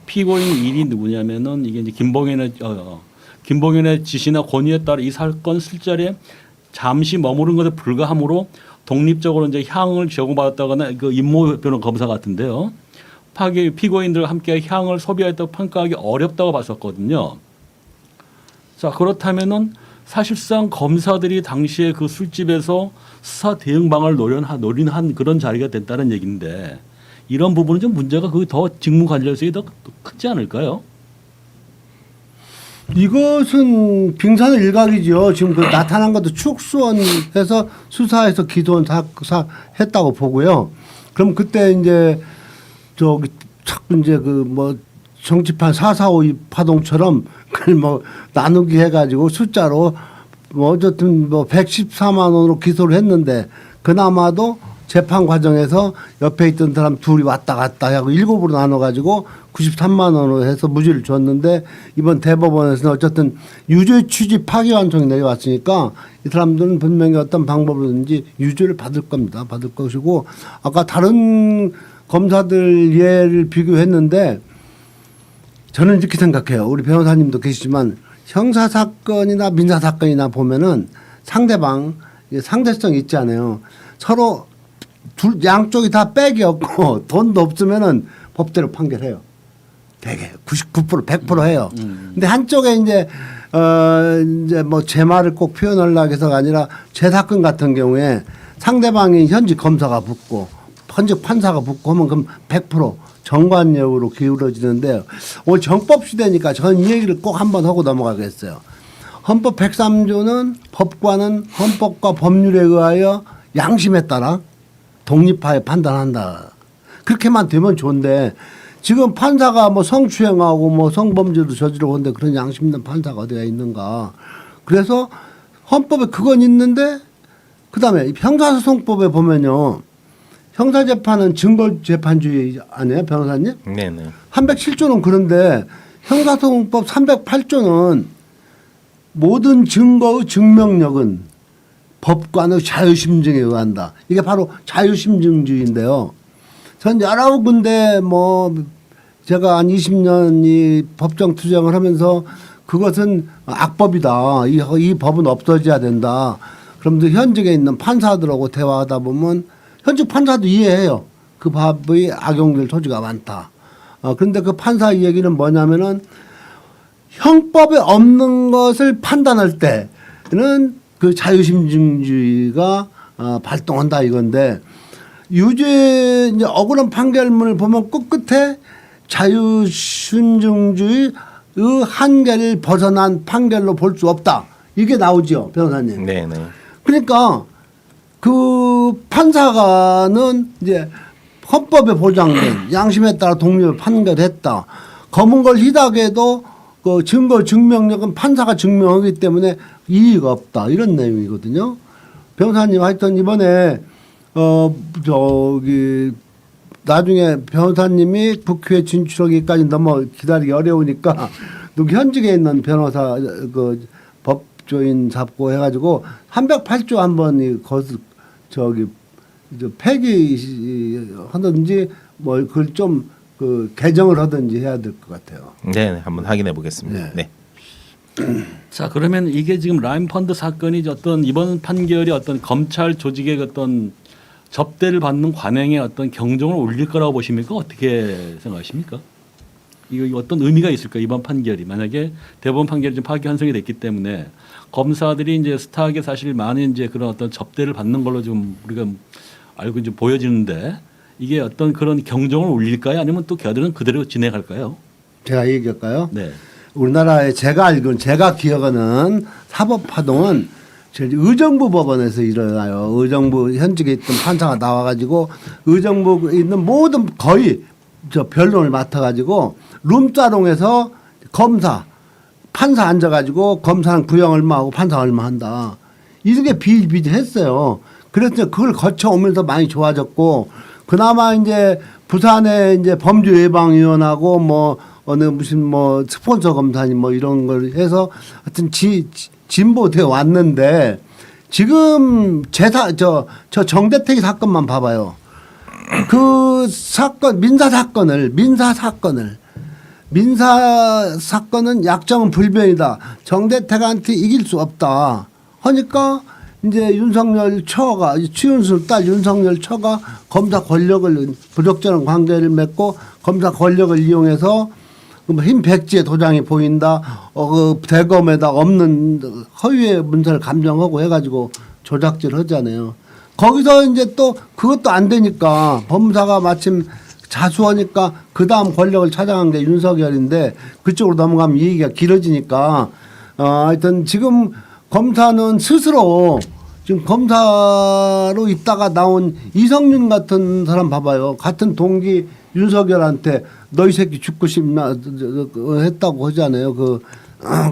피고인 1이 누구냐면은 이게 이제 김봉현의 지시나 권유에 따라 이 사건 술자리에 잠시 머무른 것에 불과하므로 독립적으로 이제 향을 제공받았다거나 그 임모 변호 검사 같은데요. 피고인들과 함께 향을 소비했다고 평가하기 어렵다고 봤었거든요. 자 그렇다면은 사실상 검사들이 당시에 그 술집에서 수사 대응 방안을 노린한 그런 자리가 됐다는 얘기인데 이런 부분은 좀 문제가 그 더 직무 관련성이 더 크지 않을까요? 이것은 빙산의 일각이죠. 지금 그 나타난 것도 축소원해서 수사해서 기소한 했다고 보고요. 그럼 그때 이제 저기 자꾸 이제 그 뭐 정치판 4.4.5 파동처럼 그걸 뭐 나누기 해가지고 숫자로 뭐 어쨌든 뭐 114만 원으로 기소를 했는데 그나마도 재판 과정에서 옆에 있던 사람 둘이 왔다 갔다 하고 7으로 나눠가지고 93만 원으로 해서 무죄를 줬는데 이번 대법원에서는 어쨌든 유죄 취지 파기환송이 내려왔으니까 이 사람들은 분명히 어떤 방법으로든지 유죄를 받을 겁니다. 받을 것이고 아까 다른 검사들 예를 비교했는데 저는 이렇게 생각해요. 우리 변호사님도 계시지만 형사 사건이나 민사 사건이나 보면은 상대방 상대성이 있잖아요. 서로 양쪽이 다 백이 없고 돈도 없으면은 법대로 판결해요. 되게 99% 100% 해요. 근데 한쪽에 이제 이제 뭐 제 말을 꼭 표현하려고 해서가 아니라 제 사건 같은 경우에 상대방이 현직 검사가 붙고 현직 판사가 붙고 하면 그럼 100% 정관예우로 기울어지는데 오늘 정법 시대니까 저는 이 얘기를 꼭 한번 하고 넘어가겠어요. 헌법 103조는 법관은 헌법과 법률에 의하여 양심에 따라 독립하여 판단한다. 그렇게만 되면 좋은데 지금 판사가 뭐 성추행하고 뭐 성범죄도 저지르고 하는데 그런 양심 있는 판사가 어디가 있는가. 그래서 헌법에 그건 있는데 그다음에 형사소송법에 보면요. 형사재판은 증거재판주의 아니에요 변호사님? 네네. 307조는 그런데 형사소송법 308조는 모든 증거의 증명력은 법관의 자유심증에 의한다. 이게 바로 자유심증주의인데요. 전 여러 군데 뭐 제가 한 20년 이 법정 투쟁을 하면서 그것은 악법이다. 이 법은 없어져야 된다. 그러면서 현직에 있는 판사들하고 대화하다 보면 현직 판사도 이해해요. 그 법의 악용될 소지가 많다. 그런데 그 판사 얘기는 뭐냐면은 형법에 없는 것을 판단할 때는 그 자유심증주의가 발동한다 이건데 유죄 이제 억울한 판결문을 보면 끝끝에 자유심증주의의 한계를 벗어난 판결로 볼 수 없다. 이게 나오죠, 변호사님. 네네. 그러니까 그 판사가는 이제 헌법에 보장된 양심에 따라 독립을 판결했다. 검은 걸 희닥해도 그 증거 증명력은 판사가 증명하기 때문에 이의가 없다. 이런 내용이거든요. 변호사님 하여튼 이번에 저기 나중에 변호사님이 국회에 진출하기까지 너무 기다리기 어려우니까 누구 현직에 있는 변호사 그 법조인 잡고 해가지고 308조 한번 저기 폐기하든지 뭐 그걸 좀 그 개정을 하든지 해야 될 것 같아요. 네, 한번 확인해 보겠습니다. 네. 자 그러면 이게 지금 라임 펀드 사건이 어떤 이번 판결이 어떤 검찰 조직의 어떤 접대를 받는 관행에 어떤 경종을 울릴 거라고 보십니까? 어떻게 생각하십니까? 이거 어떤 의미가 있을까 이번 판결이 만약에 대법원 판결이 좀 파기환송이 됐기 때문에 검사들이 이제 스타하게 사실 많은 이제 그런 어떤 접대를 받는 걸로 좀 우리가 알고 좀 보여지는데 이게 어떤 그런 경종을 울릴까요? 아니면 또 걔들은 그대로 진행할까요? 제가 얘기할까요? 네. 우리나라에 제가 알고는 제가 기억하는 사법파동은 의정부 법원에서 일어나요. 의정부 현직에 있던 판사가 나와가지고 의정부에 있는 모든 거의 저 변론을 맡아가지고 룸사롱에서 검사 판사 앉아가지고 검사는 구형 얼마 하고 판사 얼마 한다. 이런 게 비일비재했어요. 그래서 그걸 거쳐오면서 많이 좋아졌고 그나마 이제 부산에 이제 범죄예방위원하고 뭐 어느 무슨 뭐 스폰서 검사님 뭐 이런 걸 해서 하여튼 진보되어 왔는데 지금 저 정대택이 사건만 봐봐요. 그 사건 민사 사건은 약정은 불변이다. 정대택한테 이길 수 없다. 하니까 이제 윤석열 처가 최윤수 딸 윤석열 처가 검사 권력을 부적절한 관계를 맺고 검사 권력을 이용해서 흰 백지에 도장이 보인다. 그 대검에다 없는 허위의 문서를 감정하고 해가지고 조작질 하잖아요. 거기서 이제 또 그것도 안 되니까 법무사가 마침 자수하니까 그 다음 권력을 찾아간 게 윤석열인데 그쪽으로 넘어가면 이 얘기가 길어지니까 하여튼 지금 검사는 스스로 지금 검사로 있다가 나온 이성윤 같은 사람 봐봐요. 같은 동기 윤석열한테 너 이 새끼 죽고 싶나 했다고 하잖아요.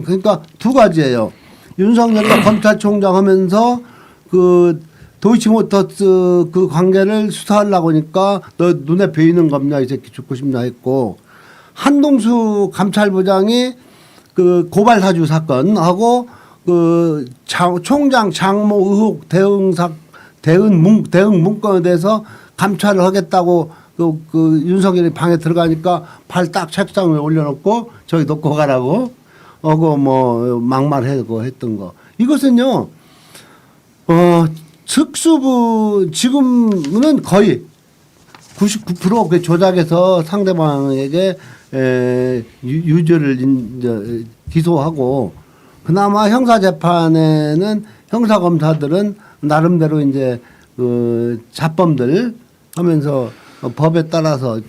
그러니까 두 가지예요. 윤석열과 검찰총장 하면서 그 도이치모터스 그 관계를 수사하려고 하니까 너 눈에 베이는 겁냐 이 새끼 죽고 싶냐 했고 한동수 감찰부장이 그 고발 사주 사건하고 그 총장 장모 의혹 대응 문건에 대해서 감찰을 하겠다고 그 윤석열이 방에 들어가니까 발 딱 책상 위에 올려놓고 저기 놓고 가라고 하고 뭐 막말하고 했던 거 이것은요 특수부 지금은 거의 99% 그 조작해서 상대방에게 유죄를 이제 기소하고 그나마 형사 재판에는 형사 검사들은 나름대로 이제 그 자범들 하면서 법에 따라서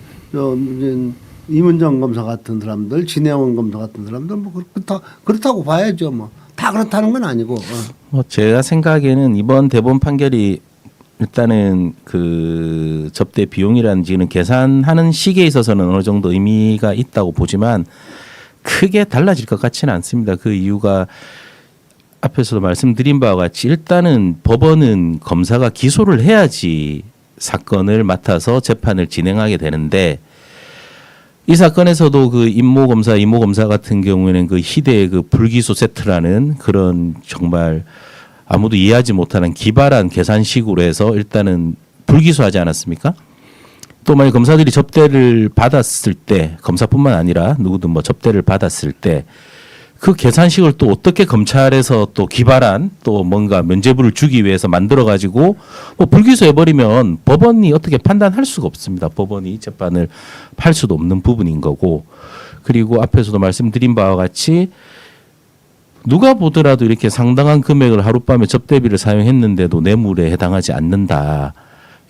이문정 검사 같은 사람들, 진해원 검사 같은 사람들 뭐 그렇다고 봐야죠 뭐 다 그렇다는 건 아니고. 뭐 제가 생각에는 이번 대법원 판결이 일단은 그 접대 비용이라든지는 계산하는 시기에 있어서는 어느 정도 의미가 있다고 보지만 크게 달라질 것 같지는 않습니다. 그 이유가 앞에서도 말씀드린 바와 같이 일단은 법원은 검사가 기소를 해야지 사건을 맡아서 재판을 진행하게 되는데 이 사건에서도 그 이모 검사 같은 경우에는 그 희대의 그 불기소 세트라는 그런 정말 아무도 이해하지 못하는 기발한 계산식으로 해서 일단은 불기소하지 않았습니까? 또 만약 검사들이 접대를 받았을 때 검사뿐만 아니라 누구든 뭐 접대를 받았을 때 그 계산식을 또 어떻게 검찰에서 또 기발한 또 뭔가 면죄부를 주기 위해서 만들어 가지고 뭐 불기소해 버리면 법원이 어떻게 판단할 수가 없습니다. 법원이 재판을 할 수도 없는 부분인 거고 그리고 앞에서도 말씀드린 바와 같이 누가 보더라도 이렇게 상당한 금액을 하룻밤에 접대비를 사용했는데도 뇌물에 해당하지 않는다.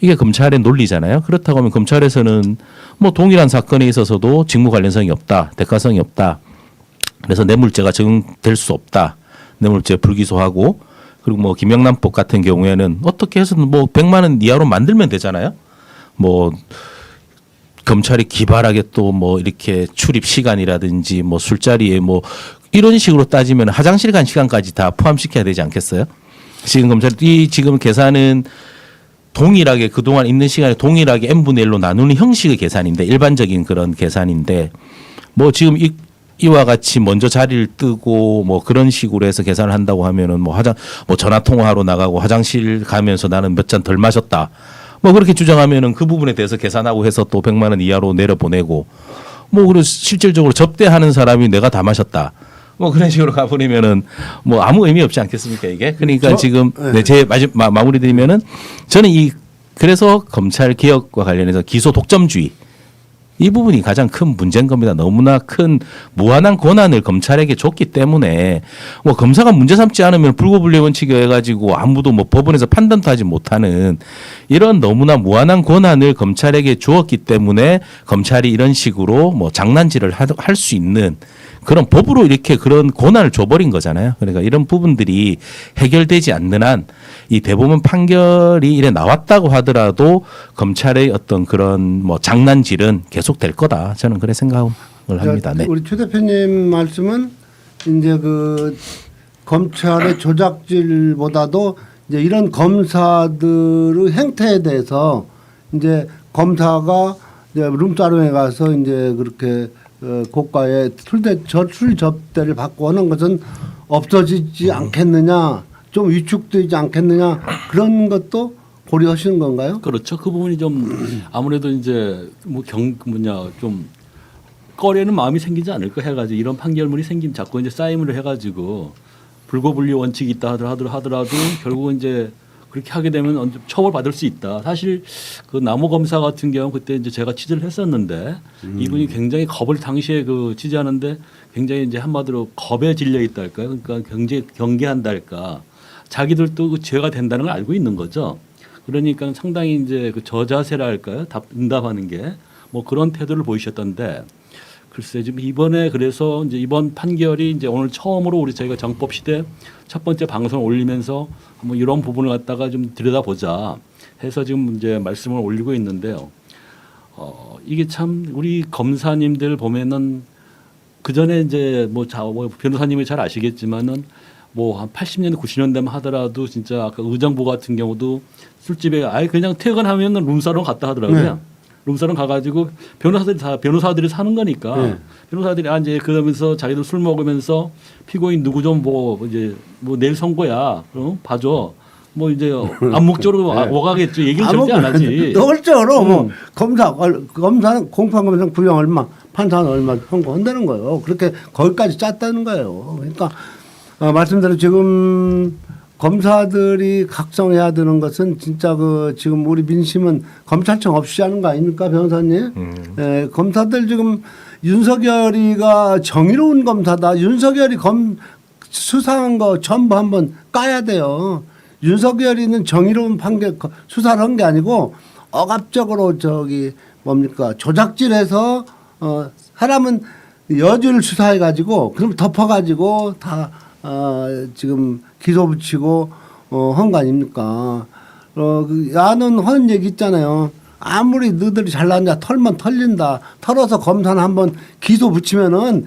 이게 검찰의 논리잖아요. 그렇다고 하면 검찰에서는 뭐 동일한 사건에 있어서도 직무 관련성이 없다. 대가성이 없다. 그래서 뇌물죄가 적용될 수 없다. 뇌물죄 불기소하고 그리고 뭐 김영란법 같은 경우에는 어떻게 해서든 뭐 100만 원 이하로 만들면 되잖아요. 뭐 검찰이 기발하게 또 뭐 이렇게 출입 시간이라든지 뭐 술자리에 뭐 이런 식으로 따지면 화장실 간 시간까지 다 포함시켜야 되지 않겠어요? 지금 검찰이 지금 계산은 동일하게 그동안 있는 시간에 동일하게 n분의 1로 나누는 형식의 계산인데 일반적인 그런 계산인데 뭐 지금 이와 같이 먼저 자리를 뜨고 뭐 그런 식으로 해서 계산을 한다고 하면은 뭐 전화 통화하러 나가고 화장실 가면서 나는 몇 잔 덜 마셨다. 뭐 그렇게 주장하면은 그 부분에 대해서 계산하고 해서 또 100만 원 이하로 내려보내고 뭐 그리고 실질적으로 접대하는 사람이 내가 다 마셨다. 뭐 그런 식으로 가버리면은 뭐 아무 의미 없지 않겠습니까 이게? 그러니까 지금 제 마무리 드리면은 저는 그래서 검찰 개혁과 관련해서 기소 독점주의 이 부분이 가장 큰 문제인 겁니다. 너무나 큰 무한한 권한을 검찰에게 줬기 때문에 뭐 검사가 문제 삼지 않으면 불구불리 원칙에 해가지고 아무도 뭐 법원에서 판단도 하지 못하는 이런 너무나 무한한 권한을 검찰에게 주었기 때문에 검찰이 이런 식으로 뭐 장난질을 할 수 있는 그런 법으로 이렇게 그런 권한을 줘버린 거잖아요. 그러니까 이런 부분들이 해결되지 않는 한 이 대법원 판결이 이래 나왔다고 하더라도 검찰의 어떤 그런 뭐 장난질은 계속될 거다. 저는 그래 생각을 합니다. 네. 우리 최 대표님 말씀은 이제 그 검찰의 조작질보다도 이제 이런 검사들의 행태에 대해서 이제 검사가 이제 룸사롱에 가서 이제 그렇게 고가의 술 접대를 받고 하는 것은 없어지지 않겠느냐, 좀 위축되지 않겠느냐 그런 것도 고려하시는 건가요? 그렇죠. 그 부분이 좀 아무래도 이제 좀 꺼려는 마음이 생기지 않을까 해가지고 이런 판결문이 자꾸 이제 쌓임을 해가지고 불고불리 원칙이 있다 하더라도 결국은 이제 그렇게 하게 되면 언제 처벌받을 수 있다. 사실 그 남호 검사 같은 경우 그때 이제 제가 취재를 했었는데 이분이 굉장히 겁을 당시에 그 취재하는데 굉장히 이제 한마디로 겁에 질려 있다 할까요? 그러니까 굉장히 경계한다 할까. 자기들도 그 죄가 된다는 걸 알고 있는 거죠. 그러니까 상당히 이제 그 저자세라 할까요? 응답하는 게 뭐 그런 태도를 보이셨던데 글쎄 지금 이번에 그래서 이제 이번 판결이 이제 오늘 처음으로 저희가 정법 시대 첫 번째 방송을 올리면서 한번 이런 부분을 갖다가 좀 들여다보자 해서 지금 이제 말씀을 올리고 있는데요. 이게 참 우리 검사님들 보면은 그 전에 이제 뭐 변호사님이 잘 아시겠지만은 뭐 한 80년대 90년대만 하더라도 진짜 아까 의정부 같은 경우도 술집에 아예 그냥 퇴근하면 룸사롱 갔다 하더라고요. 네. 룸사롱 가가지고 변호사들이 사는 거니까 네. 변호사들이 이제 그러면서 자기들 술 먹으면서 피고인 누구 좀 뭐 이제 뭐 내일 선고야 봐줘. 뭐 이제 암묵적으로 네. 오가겠죠. 얘기를 절대 안 하지. 노골적으로 뭐 검사는 공판검사 구형 얼마, 판사는 얼마 선고한다는 거예요. 그렇게 거기까지 짰다는 거예요. 그러니까 말씀대로 지금 검사들이 각성해야 되는 것은 진짜 그 지금 우리 민심은 검찰청 없이 하는 거 아닙니까, 변호사님? 예, 검사들 지금 윤석열이가 정의로운 검사다. 윤석열이 수사한 거 전부 한번 까야 돼요. 윤석열이는 정의로운 판결 수사를 한 게 아니고 억압적으로 저기 뭡니까 조작질해서 사람은 여주를 수사해 가지고 그럼 덮어 가지고 다 지금 기소 붙이고 한 거 아닙니까? 야는 하는 얘기 있잖아요. 아무리 너희들이 잘났냐 털면 털린다. 털어서 검사는 한번 기소 붙이면은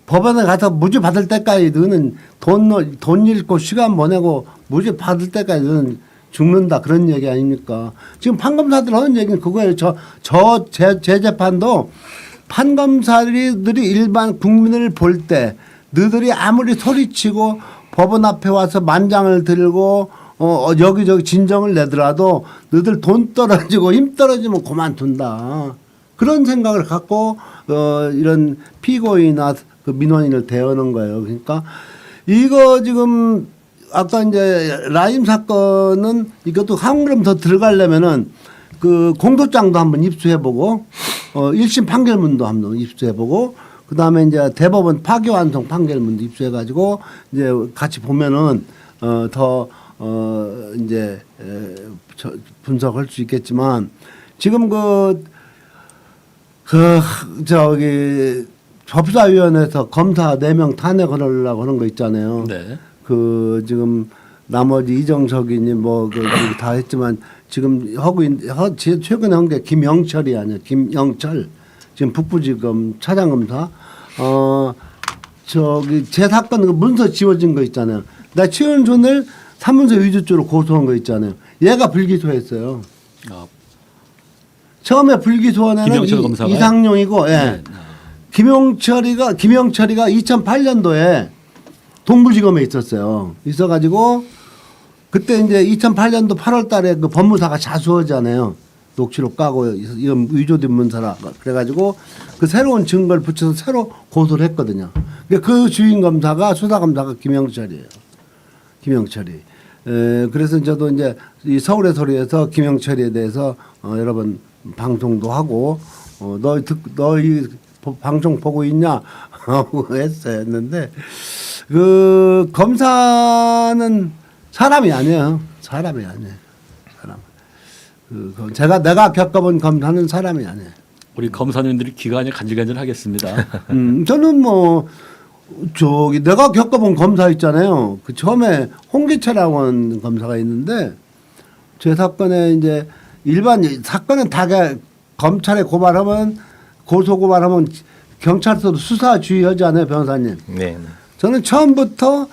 법원에 가서 무죄 받을 때까지 너는 돈 잃고 시간 보내고 무죄 받을 때까지 너는 죽는다 그런 얘기 아닙니까? 지금 판검사들 하는 얘기는 그거예요. 제 재판도 판검사들이 일반 국민을 볼 때 너희들이 아무리 소리치고 법원 앞에 와서 만장을 들고 여기저기 진정을 내더라도 너희들 돈 떨어지고 힘 떨어지면 그만둔다. 그런 생각을 갖고 이런 피고인이나 그 민원인을 대하는 거예요. 그러니까 이거 지금 아까 이제 라임 사건은 이것도 한 걸음 더 들어가려면은 그 공소장도 한번 입수해보고 1심 판결문도 한번 입수해보고 그다음에 이제 대법원 파기환송 판결문도 입수해가지고 이제 같이 보면은 더 이제 분석할 수 있겠지만 지금 저기 법사위원회에서 검사 4명 탄핵하려고 하는 거 있잖아요. 네. 그 지금 나머지 이정석이니 뭐 다 했지만 지금 최근에 한 게 김영철이 아니야. 김영철 지금 북부지검 차장검사. 저기 제 사건 그 문서 지워진 거 있잖아요. 나 최은순을 사문서 위조죄로 고소한 거 있잖아요. 얘가 불기소했어요. 처음에 불기소한 애는 김영철 검사가 이상용이고, 예. 네. 김영철이가 2008년도에 동부지검에 있었어요. 있어가지고 그때 이제 2008년도 8월달에 그 법무사가 자수하잖아요. 녹취록 까고 이건 위조된 문서라 그래가지고 그 새로운 증거를 붙여서 새로 고소를 했거든요. 그 주인 검사가 수사 검사가 김영철이에요. 김영철이. 그래서 저도 이제 이 서울의 소리에서 김영철에 대해서 여러 번 방송도 하고 너희 방송 보고 있냐 하고 했는데 그 검사는 사람이 아니에요. 사람이 아니에요. 사람. 내가 겪어본 검사는 사람이 아니에요. 우리 검사님들이 기간이 간질간질하겠습니다. 저는 뭐 저기 내가 겪어본 검사 있잖아요. 그 처음에 홍기철이라고 하는 검사가 있는데 제 사건에 이제 일반 사건은 다 검찰에 고발하면 고소 고발하면 경찰서도 수사 주의하잖아요, 변호사님. 네. 저는 처음부터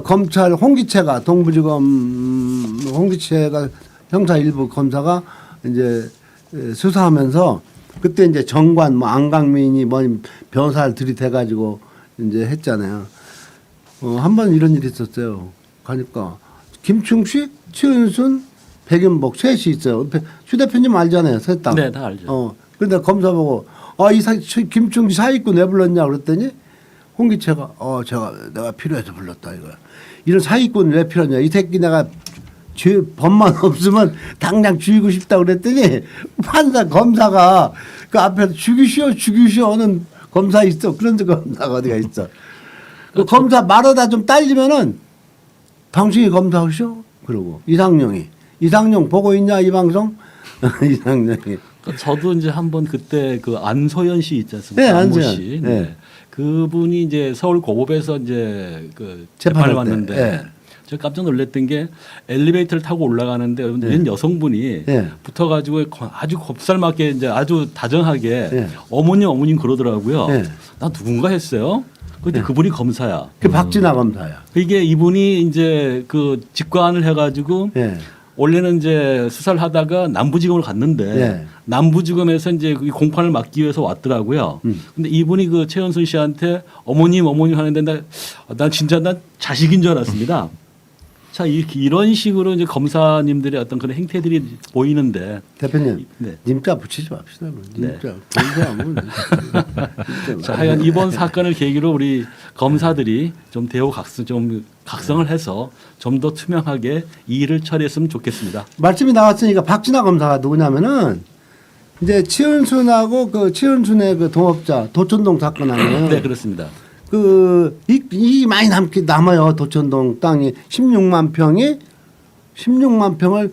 검찰 홍기채가 동부지검 홍기채가 형사 일부 검사가 이제 수사하면서 그때 이제 정관 뭐 안강민이 뭐 변호사를 들이대가지고 이제 했잖아요. 한 번 이런 일이 있었어요. 가니까 김충식, 최은순, 백윤복 셋이 있어요. 휴 대표님 알잖아요, 셋 다. 네, 다 알죠. 그런데 검사 보고 김충식 사익군 왜 불렀냐 그랬더니 홍기채가 내가 필요해서 불렀다 이거야. 이런 사익군 왜 필요하냐. 이 새끼 내가 법만 없으면 당장 죽이고 싶다 그랬더니 판사 검사가 그 앞에서 죽이시오 하는 검사 있어. 그런 검사가 어디가 있어. 그 검사 말하다 좀 딸리면은 당신이 검사하시오. 그러고 이상용 보고 있냐 이 방송? 이상용이. 저도 이제 한번 그때 그 안소연 씨 있지 않습니까? 네, 안모 안소연. 씨. 네. 네. 그분이 이제 서울 고법에서 이제 그 재판을 재판할 때. 받는데 네. 제가 깜짝 놀랐던 게 엘리베이터를 타고 올라가는데 웬 여성분이 네. 붙어가지고 아주 곱살맞게 이제 아주 다정하게 네. 어머님 그러더라고요. 네. 나 누군가 했어요. 근데 그분이 검사야. 그 박진아 검사야. 이게 이분이 이제 그 직관을 해가지고 예. 원래는 이제 수사를 하다가 남부지검을 갔는데 예. 남부지검에서 이제 그 공판을 막기 위해서 왔더라고요. 근데 이분이 그 최은순 씨한테 어머님 하는데 난 진짜 난 자식인 줄 알았습니다. 자, 이런 식으로 이제 검사님들의 어떤 그런 행태들이 보이는데 대표님, 네. 님자 붙이지 맙시다. 네. 님자 공부하면 자, 하여간 이번 사건을 계기로 우리 검사들이 좀 좀 각성을 해서 좀 더 투명하게 이 일을 처리했으면 좋겠습니다. 말씀이 나왔으니까 박진아 검사가 누구냐면은 이제 치은순하고 그 치은순의 그 동업자 도촌동 사건 아니에요. 네, 그렇습니다. 이 많이 남아요. 도촌동 땅이 16만 평을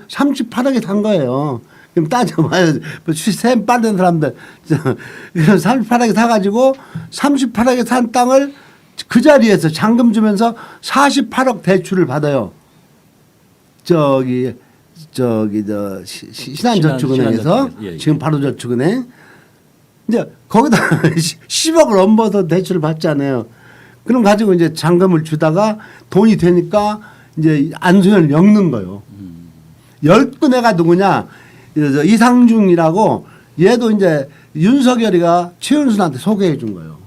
38억에 산 거예요. 그럼 따져봐요. 샘 빠른 사람들 38억에 사가지고 38억에 산 땅을 그 자리에서 잔금 주면서 48억 대출을 받아요. 신한저축은행에서 예, 예. 지금 바로저축은행 이제 거기다 10억을 얹어서 대출을 받잖아요. 그럼 가지고 이제 잔금을 주다가 돈이 되니까 이제 안수현을 엮는 거예요. 10건애가 누구냐? 이상중이라고 얘도 이제 윤석열이가 최은순한테 소개해 준 거예요.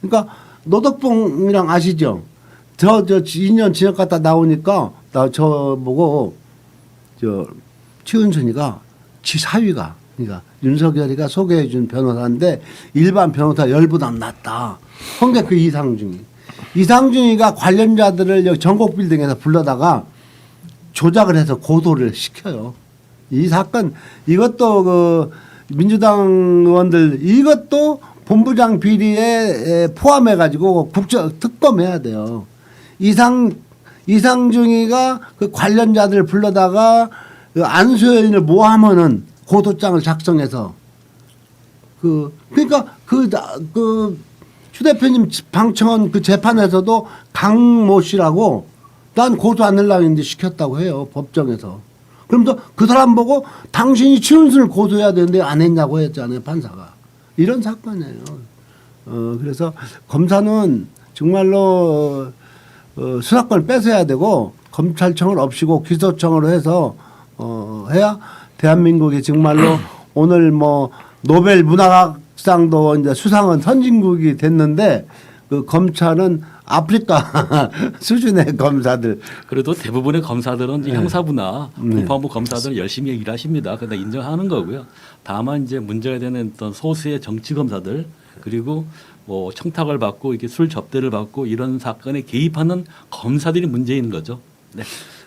그러니까 노덕봉이랑 아시죠? 저 2년 지역 갔다 나오니까 저 보고 최은순이가 지 사위가 그러니까 윤석열이가 소개해 준 변호사인데 일반 변호사 열보다 낫다. 그게 그 이상중이가 관련자들을 여기 전국 빌딩에서 불러다가 조작을 해서 고소를 시켜요. 이 사건 이것도 그 민주당 의원들 이것도 본부장 비리에 포함해 가지고 국정 특검해야 돼요. 이상중이가 그 관련자들을 불러다가 그 안수현을 모함하는 고소장을 작성해서 그러니까 추 대표님 방청원 그 재판에서도 강모 씨라고 난 고소 안 하려고 했는데 시켰다고 해요. 법정에서. 그러면서 그 사람 보고 당신이 최은순을 고소해야 되는데 안 했냐고 했잖아요. 판사가. 이런 사건이에요. 그래서 검사는 정말로 수사권을 뺏어야 되고 검찰청을 없이고 기소청으로 해서 해야 대한민국이 정말로 오늘 뭐 노벨 문학상도 이제 수상은 선진국이 됐는데 그 검찰은 아프리카 수준의 검사들. 그래도 대부분의 검사들은 이제 네. 형사부나 공판부 검사들은 열심히 일하십니다. 그러다 인정하는 거고요. 다만 이제 문제가 되는 어떤 소수의 정치 검사들 그리고 뭐 청탁을 받고 이렇게 술 접대를 받고 이런 사건에 개입하는 검사들이 문제인 거죠. 네.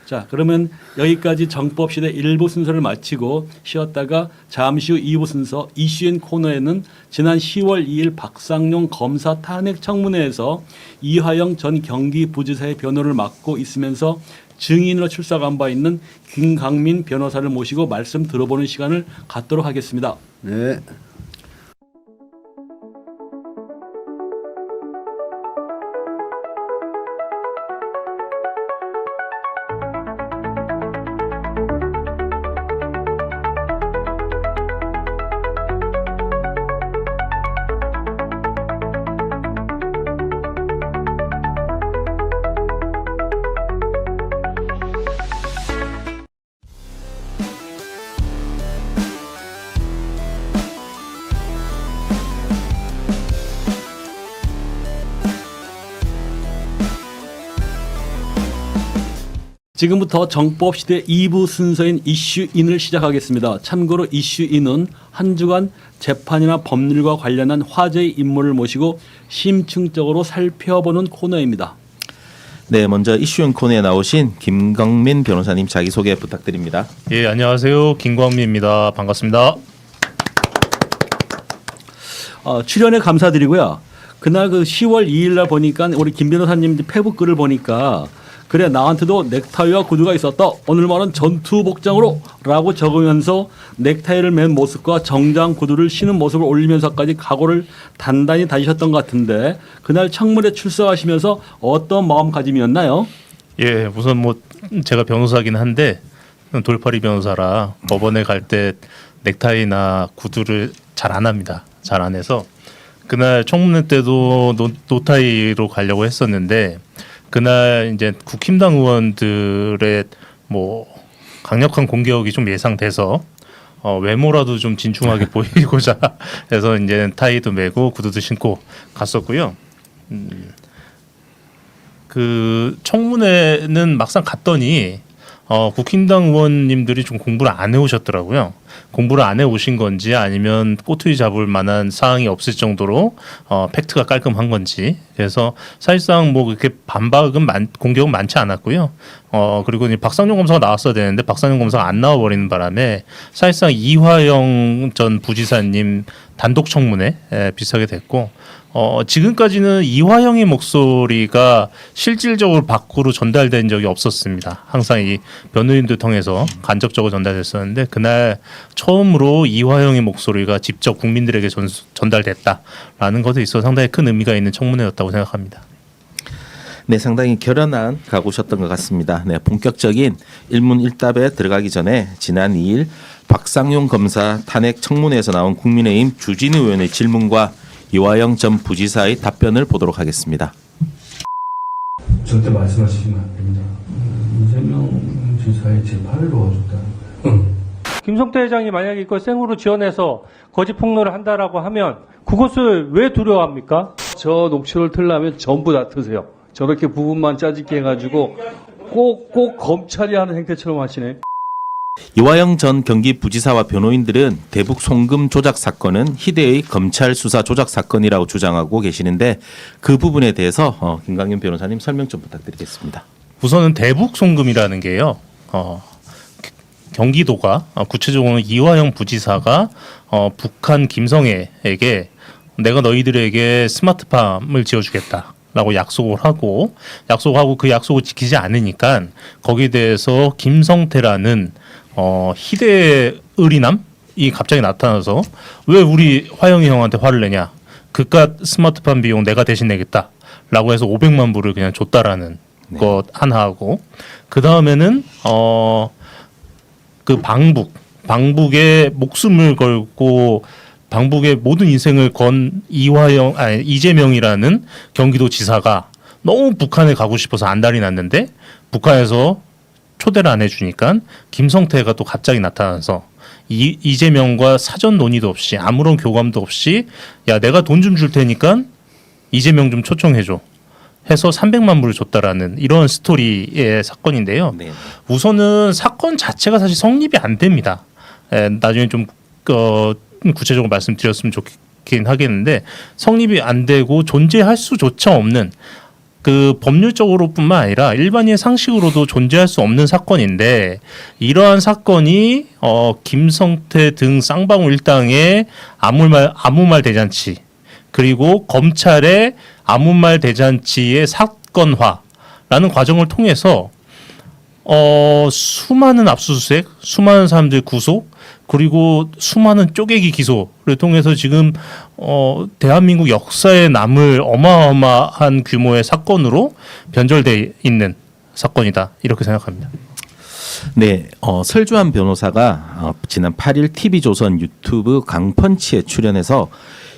자, 그러면 여기까지 정법시대 1부 순서를 마치고 쉬었다가 잠시 후 2부 순서 이슈인 코너에는 지난 10월 2일 박상용 검사 탄핵 청문회에서 이화영 전 경기부지사의 변호를 맡고 있으면서 증인으로 출석한 바 있는 김강민 변호사를 모시고 말씀 들어보는 시간을 갖도록 하겠습니다. 네. 지금부터 정법시대 2부 순서인 이슈인을 시작하겠습니다. 참고로 이슈인은 한 주간 재판이나 법률과 관련한 화제의 인물을 모시고 심층적으로 살펴보는 코너입니다. 네, 먼저 이슈인 코너에 나오신 김광민 변호사님 자기소개 부탁드립니다. 예, 안녕하세요. 김광민입니다. 반갑습니다. 출연에 감사드리고요. 그날 그 10월 2일 날 보니까 우리 김 변호사님 페북 글을 보니까 그래 나한테도 넥타이와 구두가 있었다. 오늘만은 전투 복장으로 라고 적으면서 넥타이를 맨 모습과 정장 구두를 신은 모습을 올리면서까지 각오를 단단히 다지셨던 것 같은데 그날 청문회 출석하시면서 어떤 마음가짐이었나요? 예, 우선 뭐 제가 변호사긴 한데 돌팔이 변호사라 법원에 갈 때 넥타이나 구두를 잘 안 합니다. 잘 안 해서 그날 청문회 때도 노타이로 가려고 했었는데 그날 이제 국힘당 의원들의 뭐 강력한 공격이 좀 예상돼서 외모라도 좀 진중하게 보이고자 해서 이제 타이도 메고 구두도 신고 갔었고요. 그 청문회는 막상 갔더니 국힘당 의원님들이 좀 공부를 안 해오셨더라고요. 공부를 안 해오신 건지 아니면 꼬투리 잡을 만한 사항이 없을 정도로 팩트가 깔끔한 건지. 그래서 사실상 뭐 그렇게 공격은 많지 않았고요. 그리고 이제 박상용 검사가 나왔어야 되는데 박상용 검사가 안 나와버리는 바람에 사실상 이화영 전 부지사님 단독 청문회 비슷하게 됐고 지금까지는 이화영의 목소리가 실질적으로 밖으로 전달된 적이 없었습니다. 항상 이 변호인들 통해서 간접적으로 전달됐었는데 그날 처음으로 이화영의 목소리가 직접 국민들에게 전달됐다라는 것에 있어 상당히 큰 의미가 있는 청문회였다고 생각합니다. 네, 상당히 결연한 각오셨던 것 같습니다. 네, 본격적인 일문일답에 들어가기 전에 지난 2일 박상용 검사 탄핵 청문회에서 나온 국민의힘 주진우 의원의 질문과 이화영 전 부지사의 답변을 보도록 하겠습니다. 절대 말씀하시면 안 됩니다. 이재명 지사의 재판을 도와줬다는 거예요. 김성태 회장이 만약에 이걸 생으로 지어내서 거짓 폭로를 한다라고 하면 그것을 왜 두려워합니까? 저 녹취를 틀려면 전부 다 트세요. 저렇게 부분만 짜집게 해가지고 꼭 검찰이 하는 행태처럼 하시네. 이화영 전 경기부지사와 변호인들은 대북 송금 조작 사건은 희대의 검찰 수사 조작 사건이라고 주장하고 계시는데 그 부분에 대해서 김강윤 변호사님 설명 좀 부탁드리겠습니다. 우선은 대북 송금이라는 게요. 경기도가 구체적으로는 이화영 부지사가 북한 김성애에게 내가 너희들에게 스마트팜을 지어주겠다라고 약속하고 그 약속을 지키지 않으니까 거기에 대해서 김성태라는 희대의 의리남이 갑자기 나타나서 왜 우리 화영이 형한테 화를 내냐? 그깟 스마트팜 비용 내가 대신 내겠다라고 해서 500만 불을 그냥 줬다라는 것 하나 하고 그 다음에는 그 방북에 목숨을 걸고 방북의 모든 인생을 건 이재명이라는 경기도 지사가 너무 북한에 가고 싶어서 안달이 났는데 북한에서 초대를 안 해주니까 김성태가 또 갑자기 나타나서 이재명과 사전 논의도 없이 아무런 교감도 없이 야 내가 돈 좀 줄 테니까 이재명 좀 초청해줘 해서 300만 불을 줬다라는 이런 스토리의 사건인데요. 네. 우선은 사건 자체가 사실 성립이 안 됩니다. 나중에 좀 구체적으로 말씀드렸으면 좋긴 하겠는데 성립이 안 되고 존재할 수조차 없는 그 법률적으로뿐만 아니라 일반인의 상식으로도 존재할 수 없는 사건인데 이러한 사건이 김성태 등 쌍방울 일당의 아무 말 대잔치 그리고 검찰의 아무 말 대잔치의 사건화라는 과정을 통해서 수많은 압수수색, 수많은 사람들 구속, 그리고 수많은 쪼개기 기소를 통해서 지금 대한민국 역사에 남을 어마어마한 규모의 사건으로 변절돼 있는 사건이다 이렇게 생각합니다. 네, 설주환 변호사가 지난 8일 TV조선 유튜브 강펀치에 출연해서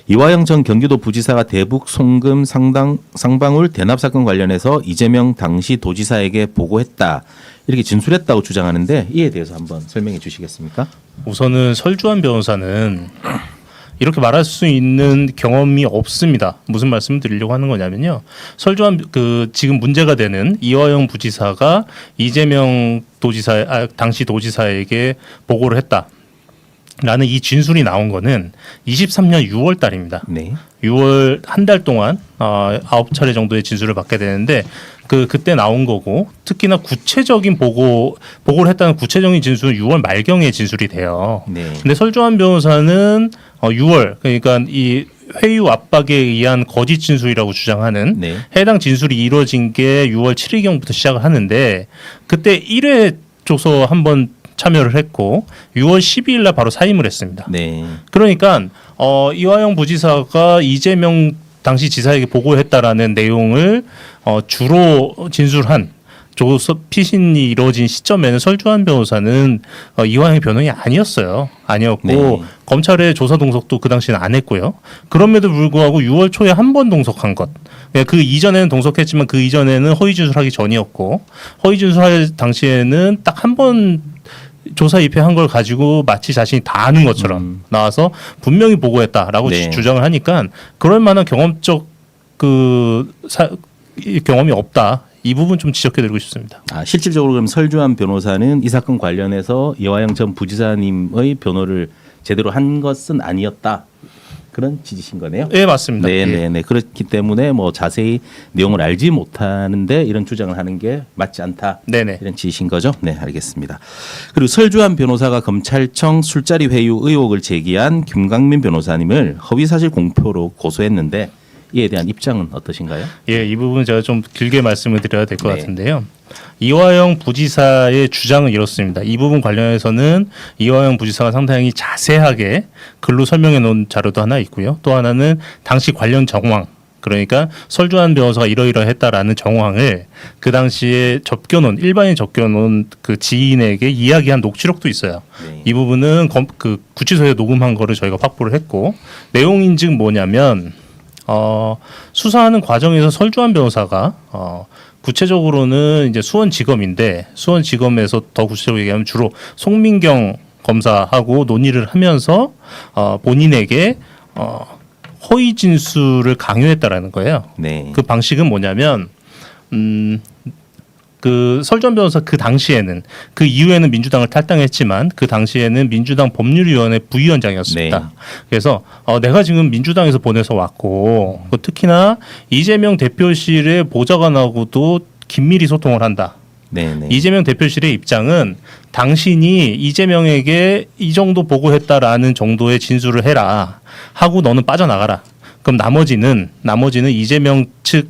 이화영 전 경기도 부지사가 대북 송금 쌍방울 대납 사건 관련해서 이재명 당시 도지사에게 보고했다 이렇게 진술했다고 주장하는데 이에 대해서 한번 설명해 주시겠습니까? 우선은 설주환 변호사는 이렇게 말할 수 있는 경험이 없습니다. 무슨 말씀을 드리려고 하는 거냐면요. 설주환 지금 문제가 되는 이화영 부지사가 이재명 당시 도지사에게 보고를 했다. 라는 이 진술이 나온 거는 23년 6월 달입니다. 네. 6월 한 달 동안 9차례 정도의 진술을 받게 되는데 그때 나온 거고 특히나 구체적인 보고를 했다는 구체적인 진술은 6월 말경에 진술이 돼요. 네. 근데 설주환 변호사는 6월 그러니까 이 회유 압박에 의한 거짓 진술이라고 주장하는 네. 해당 진술이 이루어진 게 6월 7일경부터 시작을 하는데 그때 1회 조서 한번 참여를 했고 6월 12일 날 바로 사임을 했습니다. 네. 그러니까 이화영 부지사가 이재명 당시 지사에게 보고했다라는 내용을 주로 진술한 피신이 이루어진 시점에는 설주환 변호사는 이화영 변호인이 아니었어요. 아니었고 네. 검찰의 조사 동석도 그 당시에는 안 했고요. 그럼에도 불구하고 6월 초에 한 번 동석한 것. 그 이전에는 동석했지만 그 이전에는 허위 진술하기 전이었고 허위 진술할 당시에는 딱 한 번 조사 입회한 걸 가지고 마치 자신이 다 아는 것처럼 나와서 분명히 보고했다라고 네. 주장을 하니까 그럴 만한 경험적 경험이 없다. 이 부분 좀 지적해드리고 싶습니다. 실질적으로 그럼 설주환 변호사는 이 사건 관련해서 이화영 전 부지사님의 변호를 제대로 한 것은 아니었다. 그런 취지신 거네요. 네, 맞습니다. 네네네. 그렇기 때문에 뭐 자세히 내용을 알지 못하는데 이런 주장을 하는 게 맞지 않다. 네네. 이런 취지신 거죠? 네, 알겠습니다. 그리고 설주환 변호사가 검찰청 술자리 회유 의혹을 제기한 김강민 변호사님을 허위사실 공표로 고소했는데 이에 대한 입장은 어떠신가요? 예, 이 부분 제가 좀 길게 말씀을 드려야 될 것 네. 같은데요. 이화영 부지사의 주장은 이렇습니다. 이 부분 관련해서는 이화영 부지사가 상당히 자세하게 글로 설명해 놓은 자료도 하나 있고요. 또 하나는 당시 관련 정황, 그러니까 설주환 변호사가 이러이러했다라는 정황을 그 당시에 일반인 접겨놓은 그 지인에게 이야기한 녹취록도 있어요. 네. 이 부분은 그 구치소에 녹음한 거를 저희가 확보를 했고 내용인즉 뭐냐면 수사하는 과정에서 설주환 변호사가 구체적으로는 이제 수원지검인데 수원지검에서 더 구체적으로 얘기하면 주로 송민경 검사하고 논의를 하면서 본인에게 허위 진술을 강요했다라는 거예요. 네. 그 방식은 뭐냐면 그 설주환 변호사 그 당시에는 그 이후에는 민주당을 탈당했지만 그 당시에는 민주당 법률위원회 부위원장이었습니다. 네. 그래서 내가 지금 민주당에서 보내서 왔고 특히나 이재명 대표실의 보좌관하고도 긴밀히 소통을 한다. 네네. 이재명 대표실의 입장은 당신이 이재명에게 이 정도 보고했다라는 정도의 진술을 해라 하고 너는 빠져나가라. 그럼 나머지는 이재명 측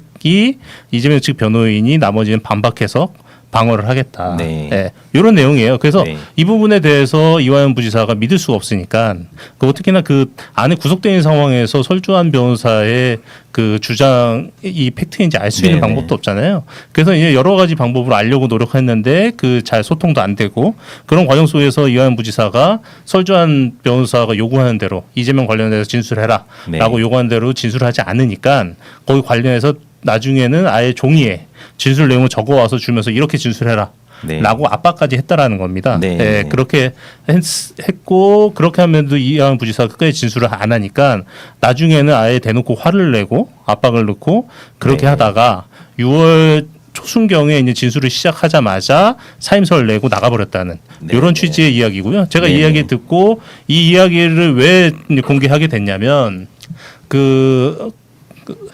변호인이 나머지는 반박해서 방어를 하겠다. 네. 네, 이런 내용이에요. 그래서 네. 이 부분에 대해서 이화영 부지사가 믿을 수가 없으니까 그리고 특히나 그 안에 구속된 있는 상황에서 설주환 변호사의 그 주장이 팩트인지 알 수 있는 네네. 방법도 없잖아요. 그래서 이제 여러 가지 방법으로 알려고 노력했는데 그 잘 소통도 안 되고 그런 과정 속에서 이화영 부지사가 설주환 변호사가 요구하는 대로 이재명 관련해서 진술해라라고 네. 요구하는 대로 진술하지 않으니까 거기 관련해서 나중에는 아예 종이에 진술 내용을 적어와서 주면서 이렇게 진술해라. 네. 라고 압박까지 했다라는 겁니다. 네. 네, 그렇게 했고 그렇게 하면도 이하영 부지사가 끝까지 진술을 안 하니까 나중에는 아예 대놓고 화를 내고 압박을 넣고 그렇게 네. 하다가 6월 초순경에 이제 진술을 시작하자마자 사임서를 내고 나가버렸다는 네. 이런 취지의 이야기고요. 제가 네. 이 이야기 듣고 이 이야기를 왜 공개하게 됐냐면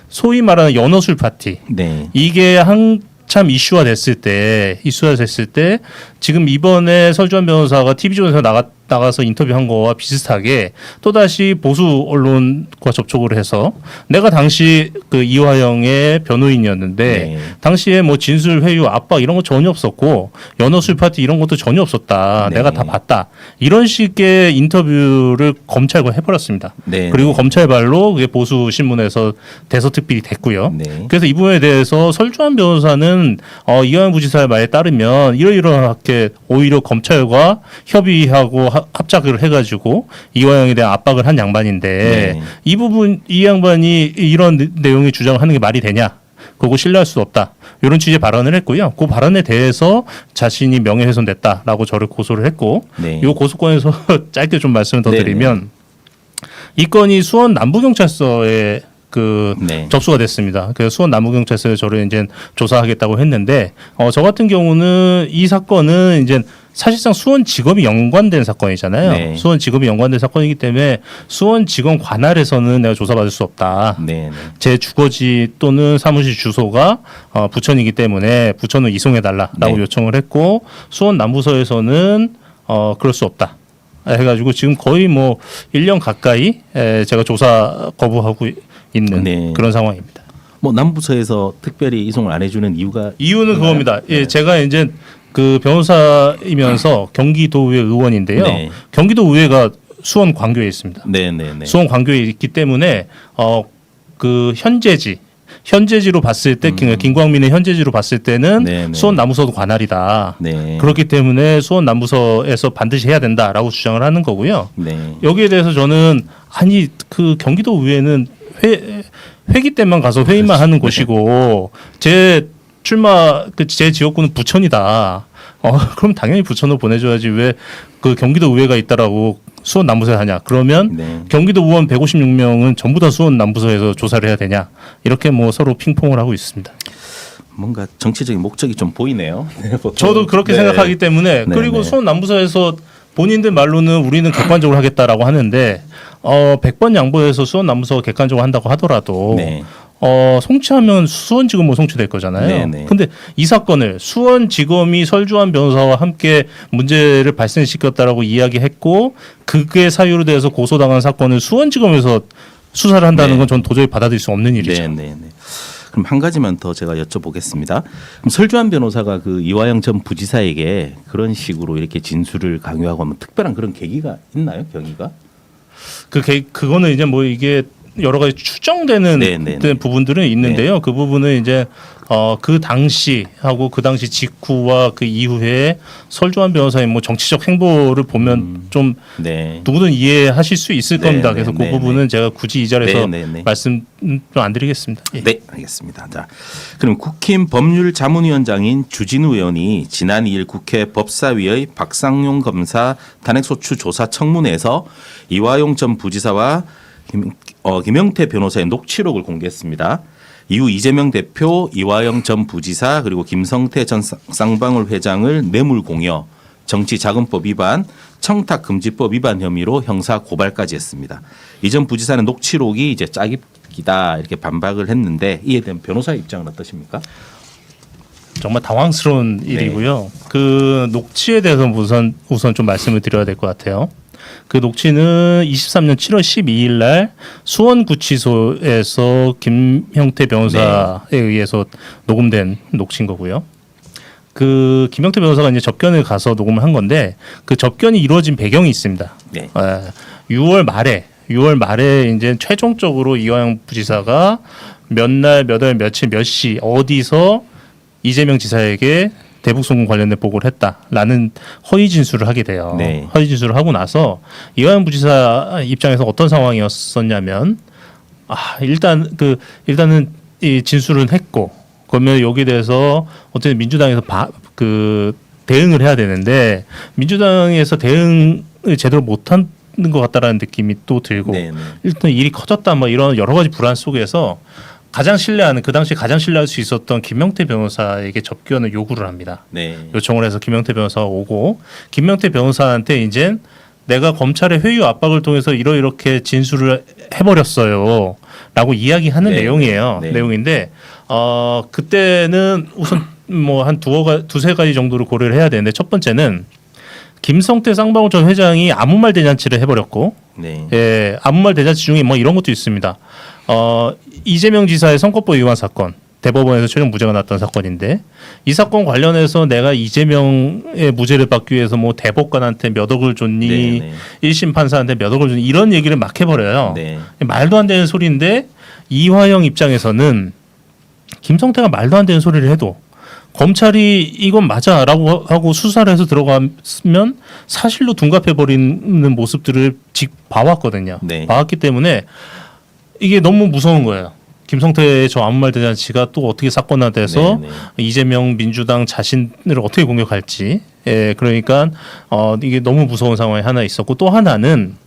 소위 말하는 연어술 파티 네. 이게 한참 이슈화 됐을 때 지금 이번에 설주환 변호사가 TV조선에서 나가서 인터뷰한 거와 비슷하게 또다시 보수 언론과 접촉을 해서 내가 당시 그 이화영의 변호인이었는데 네. 당시에 뭐 진술 회유 압박 이런 거 전혀 없었고 연어술 파티 이런 것도 전혀 없었다. 네. 내가 다 봤다. 이런 식의 인터뷰를 검찰과 해버렸습니다. 네. 그리고 검찰발로 그게 보수 신문에서 대서특필이 됐고요. 네. 그래서 이 부분에 대해서 설주환 변호사는 이화영 부지사의 말에 따르면 이러이러하게 오히려 검찰과 협의하고 합작을 해가지고 이화영에 대한 압박을 한 양반인데 네. 이 양반이 이런 내용의 주장을 하는 게 말이 되냐? 그거 신뢰할 수 없다. 이런 취지의 발언을 했고요. 그 발언에 대해서 자신이 명예훼손됐다라고 저를 고소를 했고 네. 이 고소건에서 짧게 좀 말씀을 더 네네. 드리면 이 건이 수원 남부경찰서에 네. 접수가 됐습니다. 그래서 수원 남부경찰서에 저를 이제 조사하겠다고 했는데 저 같은 경우는 이 사건은 이제 사실상 수원지검이 연관된 사건이잖아요. 네. 수원지검이 연관된 사건이기 때문에 수원지검 관할에서는 내가 조사받을 수 없다. 네. 제 주거지 또는 사무실 주소가 부천이기 때문에 부천을 이송해달라라고 네. 요청을 했고 수원 남부서에서는 그럴 수 없다. 해가지고 지금 거의 뭐 1년 가까이 제가 조사 거부하고 있는 네. 그런 상황입니다. 뭐 남부서에서 특별히 이송을 안 해주는 이유가 이유는 있나요? 그겁니다. 예, 네. 제가 이제 그 변호사이면서 경기도의회 의원인데요. 네. 경기도의회가 수원 광교에 있습니다. 네네네. 수원 광교에 있기 때문에 그 현재지 현재지로 봤을 때 김광민의 현재지로 봤을 때는 네, 네. 수원 남부서도 관할이다. 네. 그렇기 때문에 수원 남부서에서 반드시 해야 된다라고 주장을 하는 거고요. 네. 여기에 대해서 저는 아니 그 경기도 의회는 회기 때만 가서 회의만 하는 곳이고 제 출마 제 지역구는 부천이다. 그럼 당연히 부천으로 보내줘야지 왜 그 경기도 의회가 있다라고 수원 남부서에 하냐? 그러면 네. 경기도 의원 156명은 전부 다 수원 남부서에서 조사를 해야 되냐? 이렇게 뭐 서로 핑퐁을 하고 있습니다. 뭔가 정치적인 목적이 좀 보이네요. 네, 보통. 저도 그렇게 네. 생각하기 때문에 네, 그리고 네. 수원 남부서에서 본인들 말로는 우리는 객관적으로 하겠다라고 하는데 100번 양보해서 수원 남부서가 객관적으로 한다고 하더라도 네. 송치하면 수원지검으로 송치될 거잖아요. 네, 네. 근데 이 사건을 수원지검이 설주환 변호사와 함께 문제를 발생시켰다라고 이야기했고 그게 사유로 돼서 고소당한 사건을 수원지검에서 수사를 한다는 네. 건 전 도저히 받아들일 수 없는 일이죠. 네, 네, 네. 그럼 한 가지만 더 제가 여쭤보겠습니다. 그럼 설주환 변호사가 그 이화영 전 부지사에게 그런 식으로 이렇게 진술을 강요하고 하면 특별한 그런 계기가 있나요? 경위가? 그거는 이제 뭐 이게 여러 가지 추정되는 네, 네, 네. 부분들은 있는데요. 그 부분은 이제 그 당시하고 그 당시 직후와 그 이후에 설주환 변호사의 뭐 정치적 행보를 보면 좀 네. 누구든 이해하실 수 있을 네, 겁니다. 네, 그래서 네, 그 부분은 제가 굳이 이 자리에서 네, 네, 네. 말씀 좀 안 드리겠습니다. 예. 네, 알겠습니다. 자, 그럼 국힘 법률자문위원장인 주진우 의원이 지난 2일 국회 법사위의 박상용 검사 탄핵소추 조사 청문회에서 이화영 전 부지사와 김영태 변호사의 녹취록을 공개했습니다. 이후 이재명 대표, 이화영 전 부지사 그리고 김성태 전 쌍방울 회장을 뇌물공여, 정치자금법 위반, 청탁금지법 위반 혐의로 형사 고발까지 했습니다. 이 전 부지사는 녹취록이 이제 짜깁기다 이렇게 반박을 했는데 이에 대한 변호사의 입장은 어떠십니까? 정말 당황스러운 일이고요. 그 녹취에 대해서 우선 좀 말씀을 드려야 될 것 같아요. 그 녹취는 23년 7월 12일 날 수원구치소에서 김형태 변호사에 의해서 녹음된 녹취인 거고요. 그 김형태 변호사가 이제 접견을 가서 녹음을 한 건데 그 접견이 이루어진 배경이 있습니다. 네. 6월 말에 이제 최종적으로 이화영 부지사가 몇 날, 몇 월, 며칠, 몇 시 어디서 이재명 지사에게 대북송금 관련된 보고를 했다라는 허위 진술을 하게 돼요. 네. 허위 진술을 하고 나서 이화영 부지사 입장에서 어떤 상황이었었냐면 일단은 이 진술은 했고 그러면 여기에 대해서 어쨌든 민주당에서 대응을 해야 되는데 민주당에서 대응을 제대로 못하는 것 같다라는 느낌이 또 들고 네, 네. 일단 일이 커졌다 뭐 이런 여러 가지 불안 속에서 그 당시 가장 신뢰할 수 있었던 김명태 변호사에게 접견을 요구를 합니다. 네. 요청을 해서 김명태 변호사가 오고 김명태 변호사한테 이제 내가 검찰의 회유 압박을 통해서 이렇게 진술을 해버렸어요라고 이야기하는 네. 내용이에요. 네. 내용인데 그때는 우선 뭐 한 두세 가지 정도를 고려를 해야 되는데 첫 번째는 김성태 쌍방울 전 회장이 아무 말 대잔치를 해버렸고 네. 아무 말 대잔치 중에 뭐 이런 것도 있습니다. 이재명 지사의 선거법 위반 사건 대법원에서 최종 무죄가 났던 사건인데 이 사건 관련해서 내가 이재명의 무죄를 받기 위해서 뭐 대법관한테 몇 억을 줬니 네, 네. 1심 판사한테 몇 억을 줬니 이런 얘기를 막 해버려요. 네. 말도 안 되는 소리인데 이화영 입장에서는 김성태가 말도 안 되는 소리를 해도 검찰이 이건 맞아라고 하고 수사를 해서 들어가면 사실로 둔갑해버리는 모습들을 봐왔거든요. 네. 봐왔기 때문에 이게 너무 무서운 거예요. 김성태의 저 아무 말 대잔치가 또 어떻게 사건화돼서 네, 이재명 민주당 자신을 어떻게 공격할지. 그러니까 이게 너무 무서운 상황이 하나 있었고 또 하나는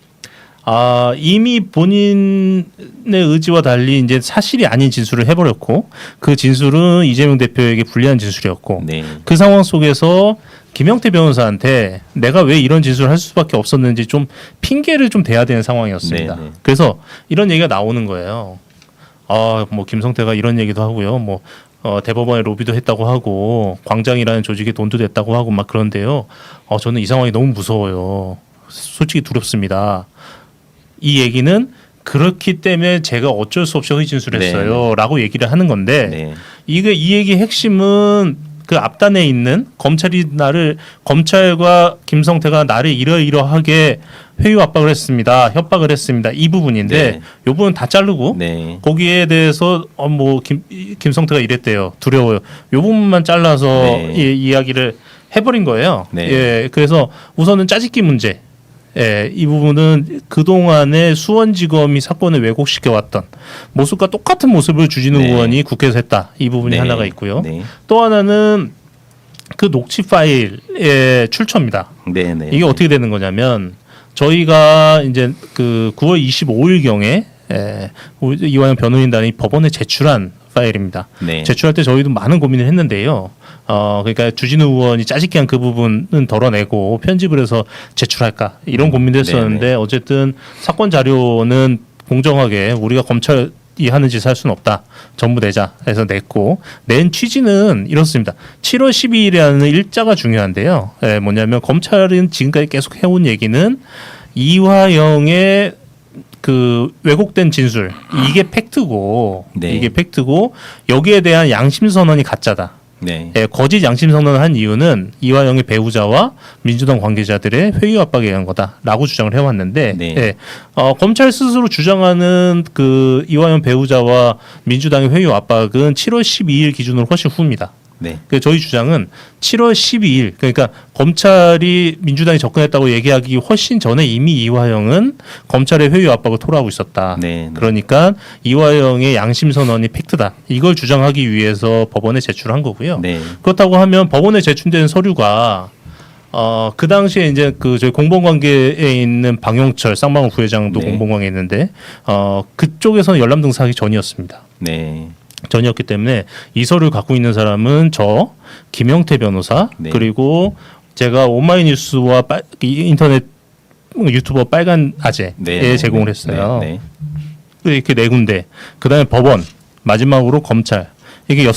이미 본인의 의지와 달리 이제 사실이 아닌 진술을 해버렸고 그 진술은 이재명 대표에게 불리한 진술이었고 네. 그 상황 속에서 김영태 변호사한테 내가 왜 이런 진술을 할 수밖에 없었는지 좀 핑계를 좀 대야 되는 상황이었습니다. 네, 네. 그래서 이런 얘기가 나오는 거예요. 뭐 김성태가 이런 얘기도 하고요. 뭐 대법원에 로비도 했다고 하고 광장이라는 조직에 돈도 냈다고 하고 막 그런데요. 저는 이 상황이 너무 무서워요. 솔직히 두렵습니다. 이 얘기는 그렇기 때문에 제가 어쩔 수 없이 허위 진술했어요라고 얘기를 하는 건데 네. 이 얘기의 핵심은 그 앞단에 있는 검찰과 김성태가 나를 이러이러하게 회유 압박을 했습니다. 협박을 했습니다. 이 부분인데 네. 이 부분 다 자르고 네. 거기에 대해서 김성태가 이랬대요. 두려워요. 이 부분만 잘라서 네. 이야기를 해버린 거예요. 네. 예, 그래서 우선은 짜집기 문제. 예, 이 부분은 그동안에 수원지검이 사건을 왜곡시켜왔던 모습과 똑같은 모습을 주진우 네. 의원이 국회에서 했다. 이 부분이 네. 하나가 있고요. 네. 또 하나는 그 녹취 파일의 출처입니다. 네. 네. 이게 어떻게 되는 거냐면 저희가 이제 그 9월 25일 경에 이화영 변호인단이 법원에 제출한 파일입니다. 네. 제출할 때 저희도 많은 고민을 했는데요. 그러니까 주진우 의원이 짜집기 한 그 부분은 덜어내고 편집을 해서 제출할까 이런 고민도 했었는데 네네. 어쨌든 사건 자료는 공정하게 우리가 검찰이 하는 짓을 할 수는 없다. 전부 내자 해서 냈고 낸 취지는 이렇습니다. 7월 12일이라는 일자가 중요한데요. 뭐냐면 검찰은 지금까지 계속 해온 얘기는 이화영의 그 왜곡된 진술 이게 팩트고 네. 이게 팩트고 여기에 대한 양심 선언이 가짜다. 네. 거짓 양심 선언을 한 이유는 이화영의 배우자와 민주당 관계자들의 회유 압박에 의한 거다라고 주장을 해왔는데 네. 검찰 스스로 주장하는 그 이화영 배우자와 민주당의 회유 압박은 7월 12일 기준으로 훨씬 후입니다. 네. 그 저희 주장은 7월 12일 그러니까 검찰이 민주당이 접근했다고 얘기하기 훨씬 전에 이미 이화영은 검찰의 회유 압박을 토로하고 있었다. 네. 그러니까 이화영의 양심 선언이 팩트다. 이걸 주장하기 위해서 법원에 제출한 거고요. 네. 그렇다고 하면 법원에 제출된 서류가 그 당시에 이제 그 저희 공범관계에 있는 방용철 쌍방울 부회장도 네. 공범관계에 있는데 그쪽에서는 열람 등사하기 전이었습니다. 네. 전이었기 때문에 이 서류를 갖고 있는 사람은 저 김영태 변호사 네. 그리고 제가 오마이뉴스와 인터넷 유튜버 빨간 아재에 네. 제공을 했어요. 네. 이렇게 네 군데 그다음에 법원 마지막으로 검찰 이게 6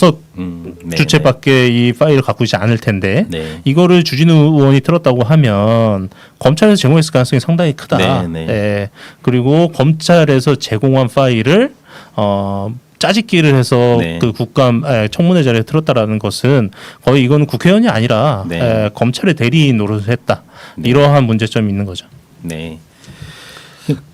네. 주체밖에 이 파일을 갖고 있지 않을 텐데 네. 이거를 주진우 의원이 틀었다고 하면 검찰에서 제공했을 가능성이 상당히 크다. 네, 네. 예. 그리고 검찰에서 제공한 파일을 짜집기를 해서 네. 그 국감 청문회 자리에 틀었다라는 것은 거의 이거는 국회의원이 아니라 네. 검찰의 대리인 노릇을 했다. 네. 이러한 문제점이 있는 거죠. 네.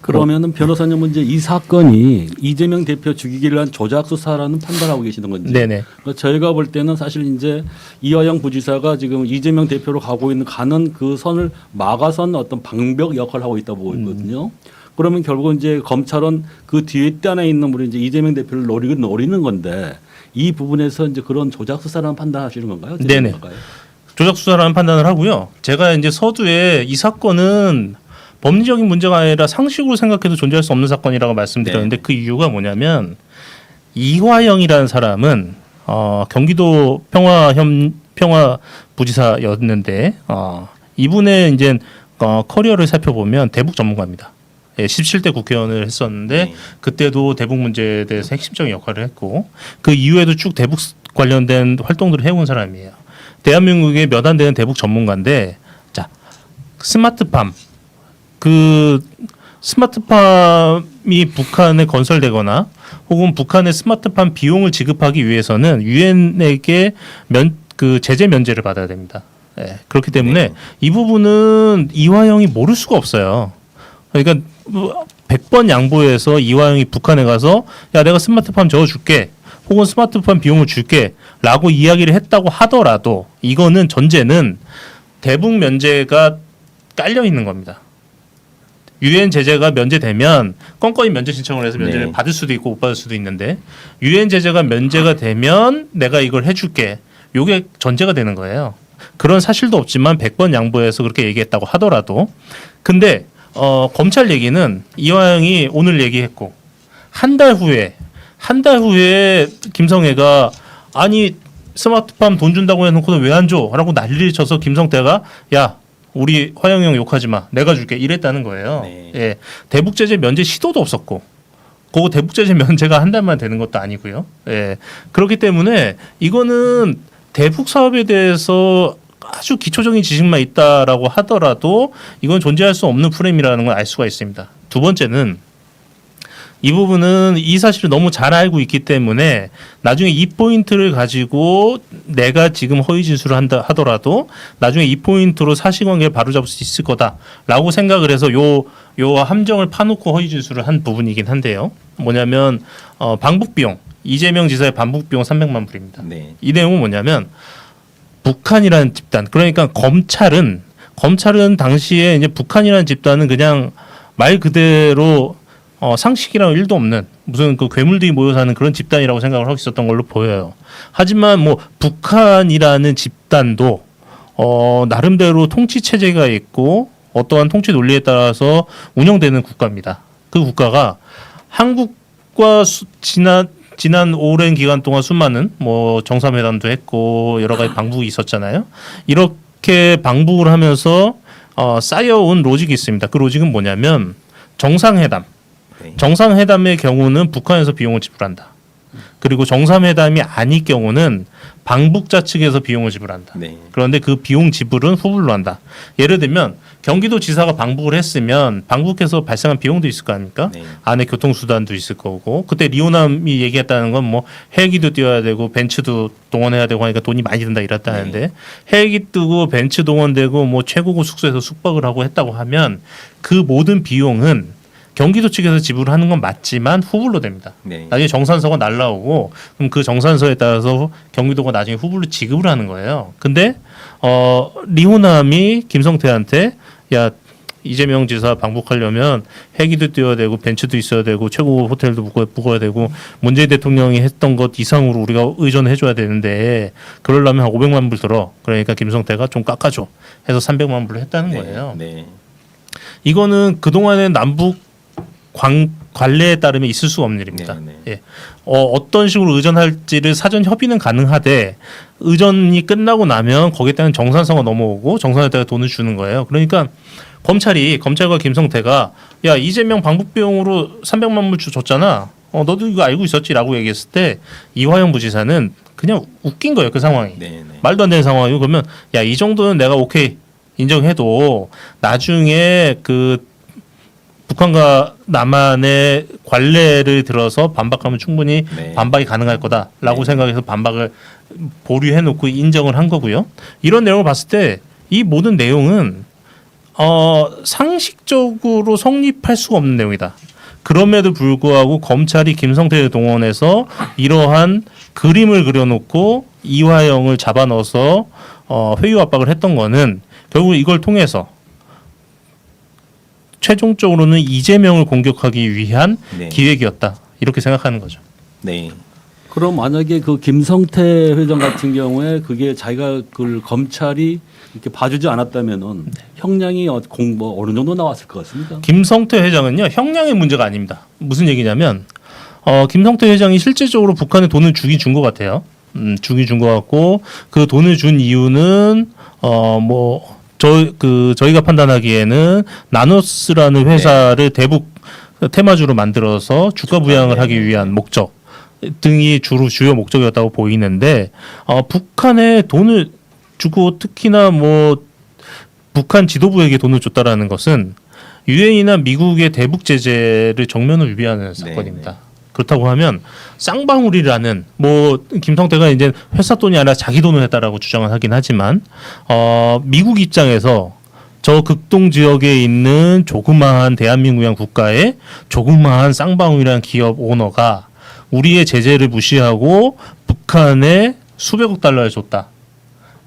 그러면은 변호사님은 이제 이 사건이 이재명 대표 죽이기를 한 조작 수사라는 판단하고 계시는 건지. 네네. 그러니까 저희가 볼 때는 사실 이제 이화영 부지사가 지금 이재명 대표로 가는 그 선을 막아선 어떤 방벽 역할을 하고 있다고 보이거든요. 그러면 결국 이제 검찰은 그 뒷단에 있는 우리 이제 이재명 대표를 노리는 건데 이 부분에서 이제 그런 조작 수사라는 판단하시는 건가요? 네네. 조작 수사라는 판단을 하고요. 제가 이제 서두에 이 사건은 법리적인 문제가 아니라 상식으로 생각해도 존재할 수 없는 사건이라고 말씀드렸는데 그 이유가 뭐냐면 이화영이라는 사람은 경기도 평화부지사였는데 이분의 이제 커리어를 살펴보면 대북 전문가입니다. 17대 국회의원을 했었는데 네. 그때도 대북 문제에 대해서 핵심적인 역할을 했고 그 이후에도 쭉 대북 관련된 활동들을 해온 사람이에요. 대한민국에 몇 안 되는 대북 전문가인데 자 스마트팜 그 스마트팜이 북한에 건설되거나 혹은 북한의 스마트팜 비용을 지급하기 위해서는 유엔에게 그 제재 면제를 받아야 됩니다. 그렇기 때문에 네. 이 부분은 이화영이 모를 수가 없어요. 그러니까 100번 양보해서 이화영이 북한에 가서 야 내가 스마트팜 적어줄게 혹은 스마트팜 비용을 줄게 라고 이야기를 했다고 하더라도 이거는 전제는 대북 면제가 깔려 있는 겁니다. 유엔 제재가 면제되면 건건히 면제 신청을 해서 면제를 네. 받을 수도 있고 못 받을 수도 있는데 유엔 제재가 면제가 되면 내가 이걸 해줄게. 요게 전제가 되는 거예요. 그런 사실도 없지만 100번 양보해서 그렇게 얘기했다고 하더라도 근데 검찰 얘기는 이화영이 오늘 얘기했고 한 달 후에 김성애가 아니 스마트팜 돈 준다고 해놓고는 왜 안 줘? 라고 난리를 쳐서 김성태가 야 우리 화영이 형 욕하지 마. 내가 줄게. 이랬다는 거예요. 네. 예. 대북제재 면제 시도도 없었고 그거 대북제재 면제가 한 달만 되는 것도 아니고요. 예. 그렇기 때문에 이거는 대북 사업에 대해서 아주 기초적인 지식만 있다라고 하더라도 이건 존재할 수 없는 프레임이라는 걸 알 수가 있습니다. 두 번째는 이 부분은 이 사실을 너무 잘 알고 있기 때문에 나중에 이 포인트를 가지고 내가 지금 허위 진술을 한다 하더라도 나중에 이 포인트로 사실관계를 바로잡을 수 있을 거다라고 생각을 해서 요 함정을 파놓고 허위 진술을 한 부분이긴 한데요. 뭐냐면 방북 비용, 이재명 지사의 방북 비용 300만 불입니다. 네. 이 내용은 뭐냐면 북한이라는 집단, 그러니까 검찰은 당시에 이제 북한이라는 집단은 그냥 말 그대로 상식이랑 일도 없는 무슨 그 괴물들이 모여 사는 그런 집단이라고 생각을 하고 있었던 걸로 보여요. 하지만 뭐 북한이라는 집단도 나름대로 통치 체제가 있고 어떠한 통치 논리에 따라서 운영되는 국가입니다. 그 국가가 한국과 지난 오랜 기간 동안 수많은 뭐 정상회담도 했고 여러 가지 방북이 있었잖아요. 이렇게 방북을 하면서 쌓여온 로직이 있습니다. 그 로직은 뭐냐면 정상회담. 네. 정상회담의 경우는 북한에서 비용을 지불한다. 그리고 정상회담이 아닐 경우는 방북자 측에서 비용을 지불한다. 네. 그런데 그 비용 지불은 후불로 한다. 예를 들면 경기도지사가 방북을 했으면 방북해서 발생한 비용도 있을 거 아닙니까? 네. 안에 교통수단도 있을 거고 그때 리오남이 얘기했다는 건 뭐 헬기도 띄워야 되고 벤츠도 동원해야 되고 하니까 돈이 많이 든다 이랬다는데 헬기 뜨고 벤츠 동원되고 뭐 최고급 숙소에서 숙박을 하고 했다고 하면 그 모든 비용은 경기도 측에서 지불하는 건 맞지만 후불로 됩니다. 네. 나중에 정산서가 날라오고 그럼 그 정산서에 따라서 경기도가 나중에 후불로 지급을 하는 거예요. 근데 리호남이 김성태한테 야 이재명 지사 방북하려면 헬기도 띄워야 되고 벤츠도 있어야 되고 최고급 호텔도 묵어야 되고 문재인 대통령이 했던 것 이상으로 우리가 의존해 줘야 되는데 그러려면 한 500만 불 들어. 그러니까 김성태가 좀 깎아줘 해서 300만 불을 했다는 거예요. 네. 이거는 그동안의 남북 관례에 따르면 있을 수가 없는 일입니다. 네, 예. 어떤 식으로 의전할지를 사전 협의는 가능하되 의전이 끝나고 나면 거기에 따른 정산서가 넘어오고 정산에다가 돈을 주는 거예요. 그러니까 검찰과 김성태가 야 이재명 방북 비용으로 300만 불 줬잖아. 너도 이거 알고 있었지라고 얘기했을 때 이화영 부지사는 그냥 웃긴 거예요. 그 상황이. 네. 말도 안 되는 상황이고 그러면 야 이 정도는 내가 오케이 인정해도 나중에 그 북한과 남한의 관례를 들어서 반박하면 충분히 네. 반박이 가능할 거다라고 네. 생각해서 반박을 보류해놓고 인정을 한 거고요. 이런 내용을 봤을 때 이 모든 내용은 상식적으로 성립할 수가 없는 내용이다. 그럼에도 불구하고 검찰이 김성태를 동원해서 이러한 그림을 그려놓고 이화영을 잡아넣어서 회유 압박을 했던 거는 결국 이걸 통해서 최종적으로는 이재명을 공격하기 위한 네. 기획이었다 이렇게 생각하는 거죠. 네. 그럼 만약에 그 김성태 회장 같은 경우에 그게 자기가 그 검찰이 이렇게 봐주지 않았다면은 형량이 어느 정도 나왔을 것 같습니까? 김성태 회장은요 형량의 문제가 아닙니다. 무슨 얘기냐면 김성태 회장이 실질적으로 북한에 돈을 주긴 준 것 같아요. 주긴 준 것 같고 그 돈을 준 이유는 저희가 판단하기에는 나노스라는 회사를 대북 테마주로 만들어서 주가 부양을 하기 위한 목적 등이 주요 목적이었다고 보이는데 북한에 돈을 주고 특히나 북한 지도부에게 돈을 줬다라는 것은 유엔이나 미국의 대북 제재를 정면으로 위배하는 사건입니다. 그렇다고 하면 쌍방울이라는 김성태가 이제 회사 돈이 아니라 자기 돈을 했다라고 주장을 하긴 하지만 미국 입장에서 저 극동 지역에 있는 조그마한 대한민국이란 국가의 조그마한 쌍방울이라는 기업 오너가 우리의 제재를 무시하고 북한에 수백억 달러를 줬다.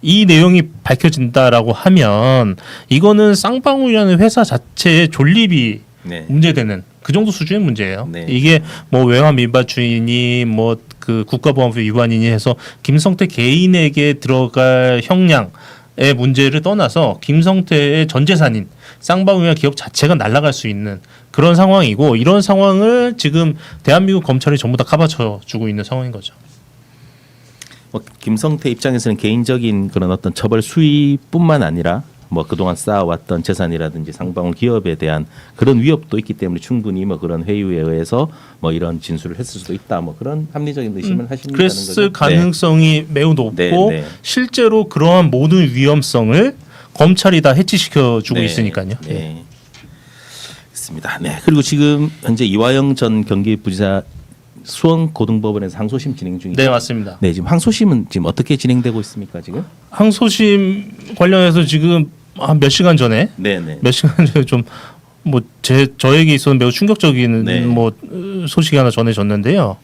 이 내용이 밝혀진다라고 하면 이거는 쌍방울이라는 회사 자체의 존립이 문제되는 그 정도 수준의 문제예요. 네. 이게 외환 민바주의니 그 국가보안법 위반이니 해서 김성태 개인에게 들어갈 형량의 문제를 떠나서 김성태의 전 재산인 쌍방울이나 기업 자체가 날아갈 수 있는 그런 상황이고 이런 상황을 지금 대한민국 검찰이 전부 다 카바쳐주고 있는 상황인 거죠. 김성태 입장에서는 개인적인 그런 어떤 처벌 수위뿐만 아니라 그동안 쌓아왔던 재산이라든지 상방울 기업에 대한 그런 위협도 있기 때문에 충분히 그런 회유에 의해서 이런 진술을 했을 수도 있다. 그런 합리적인 의심을 하시는 거죠. 그랬을 가능성이 매우 높고 실제로 그러한 모든 위험성을 검찰이 다 해치시켜 주고 있으니까요. 네. 알겠습니다. 네. 그리고 지금 현재 이화영 전 경기부지사 수원고등법원에서 항소심 진행 중이죠. 네, 맞습니다. 네, 지금 항소심은 지금 어떻게 진행되고 있습니까, 지금? 항소심 관련해서 지금 한 몇 시간 전에 네, 네. 몇 시간 전에 좀 뭐 저에게 있어서 매우 충격적인 네. 뭐 소식이 하나 전해졌는데요.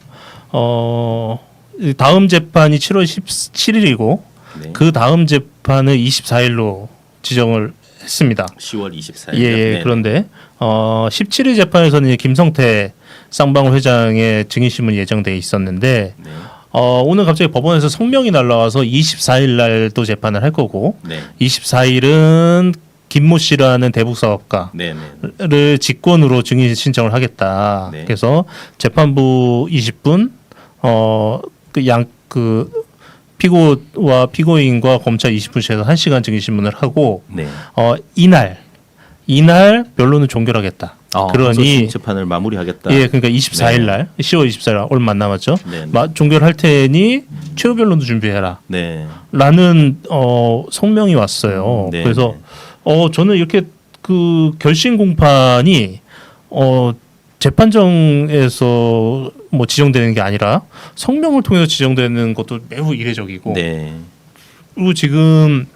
다음 재판이 7월 17일이고 네. 그 다음 재판을 24일로 지정을 했습니다. 10월 24일. 예, 그런데 17일 재판에서는 이제 김성태 쌍방울 회장의 증인신문이 예정돼 있었는데 네. 오늘 갑자기 법원에서 성명이 날라와서 24일 날도 재판을 할 거고 네. 24일은 김모 씨라는 대북 사업가를 네, 네. 직권으로 증인 신청을 하겠다. 네. 그래서 재판부 20분 그 피고와 피고인과 검찰 20분씩 해서 1시간 증인 신문을 하고 네. 이날 변론을 종결하겠다. 그러니 항소심 재판을 마무리하겠다. 예, 그러니까 24일 날 10월 24일 날 얼마 안 남았죠. 네, 네. 종결할 테니 최후 변론도 준비해라. 네. 라는 성명이 왔어요. 네, 그래서 저는 이렇게 그 결심 공판이 재판정에서 뭐 지정되는 게 아니라 성명을 통해서 지정되는 것도 매우 이례적이고 네. 그리고 지금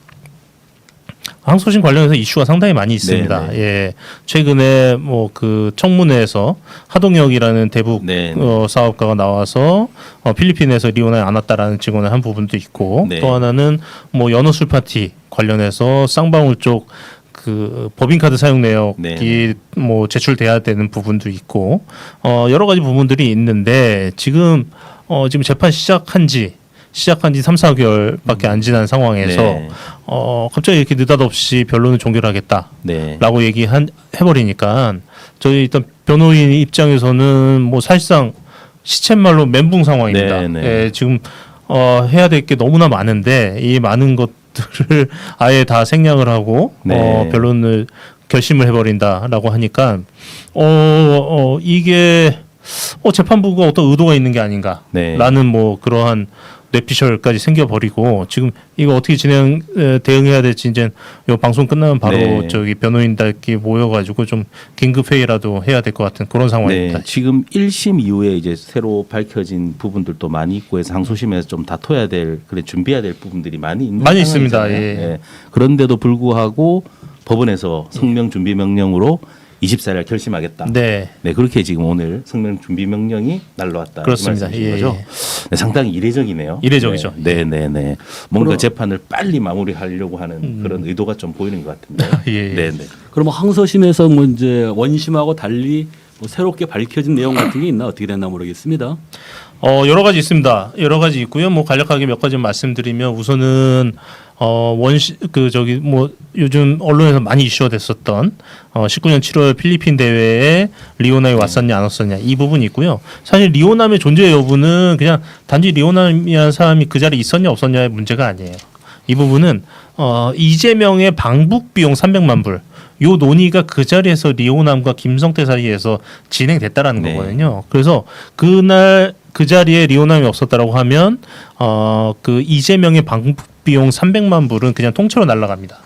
항소심 관련해서 이슈가 상당히 많이 있습니다. 네, 예, 최근에 뭐 그 청문회에서 하동혁이라는 대북 네, 사업가가 나와서 필리핀에서 리오나에 안 왔다라는 증언을 한 부분도 있고 네. 또 하나는 뭐 연어술 파티 관련해서 쌍방울 쪽 그 법인카드 사용 내역이 네. 뭐 제출돼야 되는 부분도 있고 여러 가지 부분들이 있는데 지금 재판 시작한 지 3, 4개월밖에 안 지난 상황에서 네. 갑자기 이렇게 느닷없이 변론을 종결하겠다라고 네. 해버리니까 저희 일단 변호인 입장에서는 뭐 사실상 시쳇말로 멘붕 상황입니다. 네, 네. 예, 지금 해야 될 게 너무나 많은데 이 많은 것들을 아예 다 생략을 하고 네. 변론을 결심을 해버린다라고 하니까 이게 재판부가 어떤 의도가 있는 게 아닌가라는 네. 뭐 그러한 뇌피셜까지 생겨버리고 지금 이거 어떻게 대응해야 될지 이제 요 방송 끝나면 바로 네. 저기 변호인들끼리 모여가지고 좀 긴급 회의라도 해야 될 것 같은 그런 상황입니다. 네, 지금 1심 이후에 이제 새로 밝혀진 부분들도 많이 있고 해서 항소심에서 좀 다퉈야 될, 준비해야 될 부분들이 많이 있는 많이 있습니다. 상황이잖아요. 예. 예. 그런데도 불구하고 법원에서 성명 준비 명령으로 24일 결심하겠다. 네. 네, 그렇게 지금 오늘 성명 준비 명령이 날라왔다. 그렇습니다. 이 말씀이신 예, 거죠? 예. 네, 상당히 이례적이네요. 이례적이죠. 네, 네, 네. 뭔가 재판을 빨리 마무리하려고 하는 그런 의도가 좀 보이는 것 같은데. 예, 예. 네, 네. 그러면 항소심에서 뭐 이제 원심하고 달리 뭐 새롭게 밝혀진 내용 같은 게 있나 어떻게 됐나 모르겠습니다. 여러 가지 있습니다. 여러 가지 있고요. 뭐 간략하게 몇 가지 말씀드리면 우선은 뭐 요즘 언론에서 많이 이슈가 됐었던 19년 7월 필리핀 대회에 리오남이 왔었냐 안 왔었냐 이 부분이 있고요. 사실 리오남의 존재 여부는 그냥 단지 리오남이라는 사람이 그 자리에 있었냐 없었냐의 문제가 아니에요. 이 부분은 이재명의 방북 비용 300만 불. 요 논의가 그 자리에서 리오남과 김성태 사이에서 진행됐다라는 네. 거거든요. 그래서 그날 그 자리에 리오남이 없었다라고 하면 그 이재명의 방북 비용 300만 불은 그냥 통째로 날아갑니다.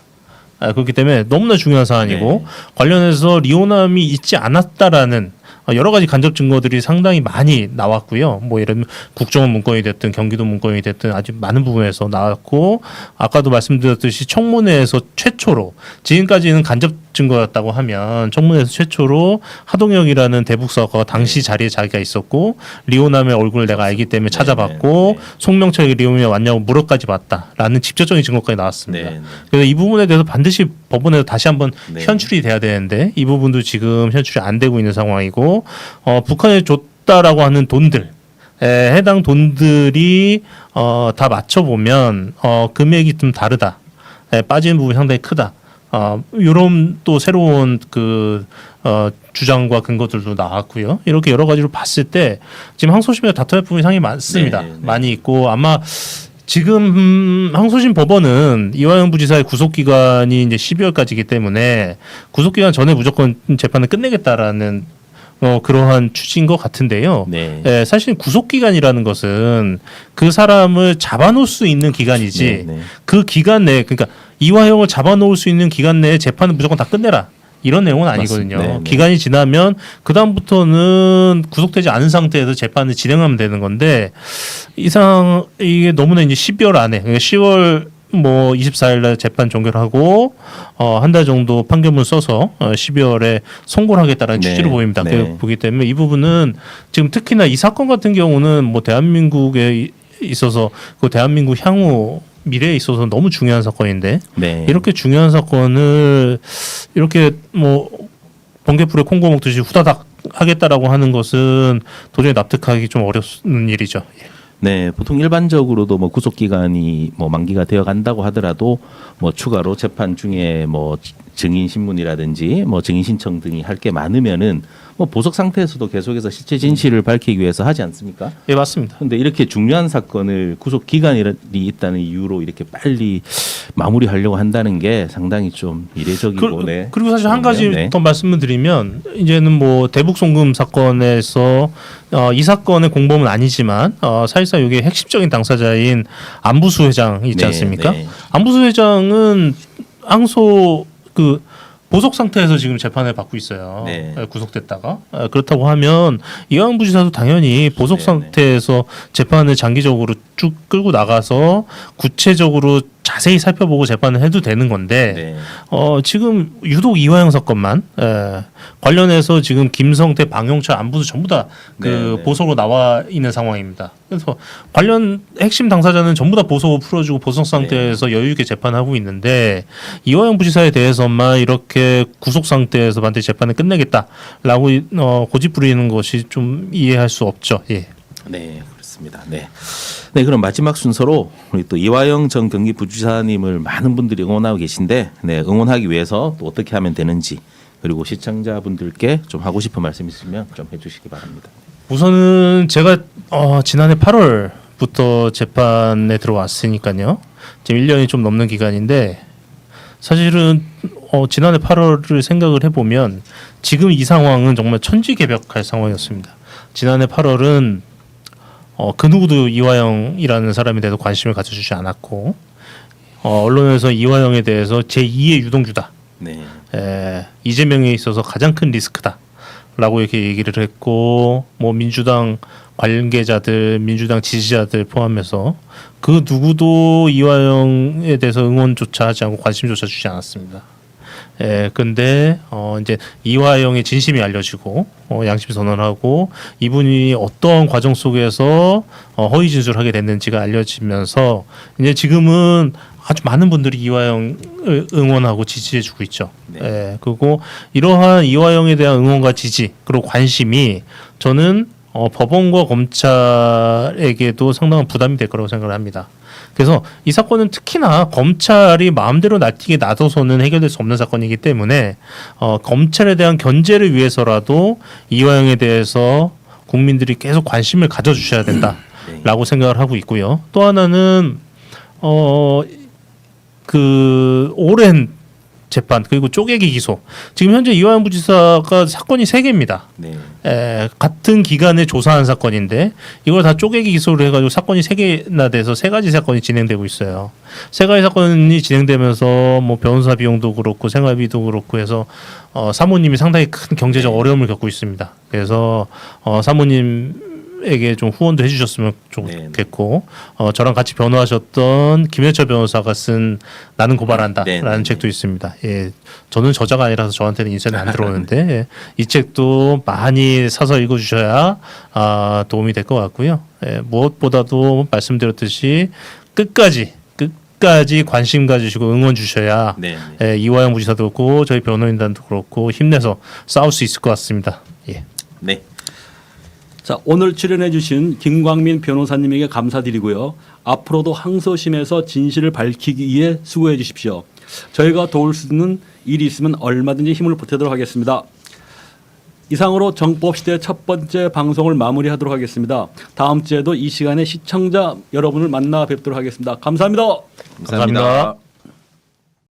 그렇기 때문에 너무나 중요한 사안이고 네. 관련해서 리오남이 있지 않았다라는 여러 가지 간접 증거들이 상당히 많이 나왔고요. 뭐 예를 들면 국정원 문건이 됐든 경기도 문건이 됐든 아주 많은 부분에서 나왔고 아까도 말씀드렸듯이 청문회에서 최초로 지금까지는 간접 증거였다고 하면 청문회에서 최초로 하동혁이라는 대북 사업가가 당시 자리에 자기가 있었고 리오남의 얼굴을 내가 알기 때문에 찾아봤고 네. 송명철이 리오남이 왔냐고 물어까지 봤다라는 직접적인 증거까지 나왔습니다. 네. 그래서 이 부분에 대해서 반드시 법원에서 다시 한번 네. 현출이 돼야 되는데 이 부분도 지금 현출이 안 되고 있는 상황이고 북한에 줬다라고 하는 돈들 해당 돈들이 다 맞춰보면 금액이 좀 다르다. 빠지는 부분이 상당히 크다. 이런 또 새로운 주장과 근거들도 나왔고요. 이렇게 여러 가지로 봤을 때 지금 항소심에서 다퉈야 할 부분이 상당히 많습니다. 네, 네. 많이 있고 아마 지금 항소심 법원은 이화영 부지사의 구속 기간이 이제 12월까지이기 때문에 구속 기간 전에 무조건 재판을 끝내겠다라는 그러한 취지인 것 같은데요. 네. 사실 구속 기간이라는 것은 그 사람을 잡아놓을 수 있는 기간이지 네, 네. 그 기간 내에 그러니까 이화영을 잡아놓을 수 있는 기간 내에 재판은 무조건 다 끝내라. 이런 내용은 아니거든요. 맞습니다. 네, 네. 기간이 지나면 그 다음부터는 구속되지 않은 상태에서 재판을 진행하면 되는 건데 이게 너무나 이제 12월 안에 그러니까 10월 뭐 24일 날 재판 종결하고 한 달 정도 판결문 써서 12월에 선고를 하겠다라는 네. 취지로 보입니다. 네. 보기 때문에 이 부분은 지금 특히나 이 사건 같은 경우는 뭐 대한민국에 있어서 그 대한민국 향후 미래에 있어서 너무 중요한 사건인데 네. 이렇게 중요한 사건을 이렇게 뭐 번개불에 콩고 먹듯이 후다닥 하겠다라고 하는 것은 도저히 납득하기 좀 어려운 일이죠. 네, 보통 일반적으로도 뭐 구속 기간이 뭐 만기가 되어 간다고 하더라도 뭐 추가로 재판 중에 뭐 증인 신문이라든지 뭐 증인 신청 등이 할 게 많으면은 뭐 보석 상태에서도 계속해서 실체 진실을 밝히기 위해서 하지 않습니까? 예, 맞습니다. 근데 이렇게 중요한 사건을 구속 기간이 있다는 이유로 이렇게 빨리 마무리하려고 한다는 게 상당히 좀 이례적이고 네. 그리고 사실 한 가지 네. 더 말씀을 드리면 이제는 뭐 대북 송금 사건에서 이 사건의 공범은 아니지만 사실상 이게 핵심적인 당사자인 안부수 회장 있지 네, 않습니까? 네. 안부수 회장은 항소 그 보석 상태에서 지금 재판을 받고 있어요. 네. 구속됐다가 그렇다고 하면 이광 부지사도 당연히 보석 네, 상태에서 재판을 장기적으로 쭉 끌고 나가서 구체적으로 자세히 살펴보고 재판을 해도 되는 건데 네. 지금 유독 이화영 사건만 관련해서 지금 김성태, 방영철, 안부수 전부 다 그 네, 네. 보석으로 나와 있는 상황입니다. 그래서 관련 핵심 당사자는 전부 다 보석을 풀어주고 보석 상태에서 여유 있게 재판하고 있는데 이화영 부지사에 대해서만 이렇게 구속 상태에서 반드시 재판을 끝내겠다라고 고집 부리는 것이 좀 이해할 수 없죠. 예. 네, 그렇습니다. 네. 네, 그럼 마지막 순서로 우리 또 이화영 전 경기부지사님을 많은 분들이 응원하고 계신데, 네, 응원하기 위해서 또 어떻게 하면 되는지 그리고 시청자분들께 좀 하고 싶은 말씀 있으면 좀 해주시기 바랍니다. 우선은 제가 지난해 8월부터 재판에 들어왔으니까요. 지금 1년이 좀 넘는 기간인데 사실은 지난해 8월을 생각을 해보면 지금 이 상황은 정말 천지개벽할 상황이었습니다. 지난해 8월은 그 누구도 이화영이라는 사람에 대해서 관심을 가져주지 않았고 언론에서 이화영에 대해서 제2의 유동규다. 네. 이재명에 있어서 가장 큰 리스크다라고 이렇게 얘기를 했고 뭐 민주당 관계자들, 민주당 지지자들 포함해서 그 누구도 이화영에 대해서 응원조차 하지 않고 관심조차 주지 않았습니다. 근데 이제 이화영의 진심이 알려지고 양심 선언하고 이분이 어떤 과정 속에서 허위 진술하게 됐는지가 알려지면서 이제 지금은 아주 많은 분들이 이화영을 응원하고 지지해주고 있죠. 네. 그리고 이러한 이화영에 대한 응원과 지지 그리고 관심이 저는 법원과 검찰에게도 상당한 부담이 될 거라고 생각을 합니다. 그래서 이 사건은 특히나 검찰이 마음대로 날뛰게 놔둬서는 해결될 수 없는 사건이기 때문에 검찰에 대한 견제를 위해서라도 이화영에 대해서 국민들이 계속 관심을 가져주셔야 된다라고 생각을 하고 있고요. 또 하나는 그 오랜 재판 그리고 쪼개기 기소. 지금 현재 이화영 부지사가 사건이 3개입니다. 네. 같은 기간에 조사한 사건인데 이걸 다 쪼개기 기소를 해가지고 사건이 3개나 돼서 3가지 사건이 진행되고 있어요. 3가지 사건이 진행되면서 뭐 변호사 비용도 그렇고 생활비도 그렇고 해서 사모님이 상당히 큰 경제적 어려움을 겪고 있습니다. 그래서 사모님에게 좀 후원도 해주셨으면 좋겠고 저랑 같이 변호하셨던 김해철 변호사가 쓴 나는 고발한다라는 책도 있습니다. 예, 저는 저자가 아니라서 저한테는 인쇄는 안 들어오는데 이 책도 많이 사서 읽어주셔야 도움이 될 것 같고요. 무엇보다도 말씀드렸듯이 끝까지 관심 가지시고 응원 주셔야 이화영 부지사도 그렇고 저희 변호인단도 그렇고 힘내서 싸울 수 있을 것 같습니다. 예. 네. 자, 오늘 출연해 주신 김광민 변호사님에게 감사드리고요. 앞으로도 항소심에서 진실을 밝히기 위해 수고해 주십시오. 저희가 도울 수 있는 일이 있으면 얼마든지 힘을 보태도록 하겠습니다. 이상으로 정법시대 첫 번째 방송을 마무리하도록 하겠습니다. 다음 주에도 이 시간에 시청자 여러분을 만나 뵙도록 하겠습니다. 감사합니다. 감사합니다.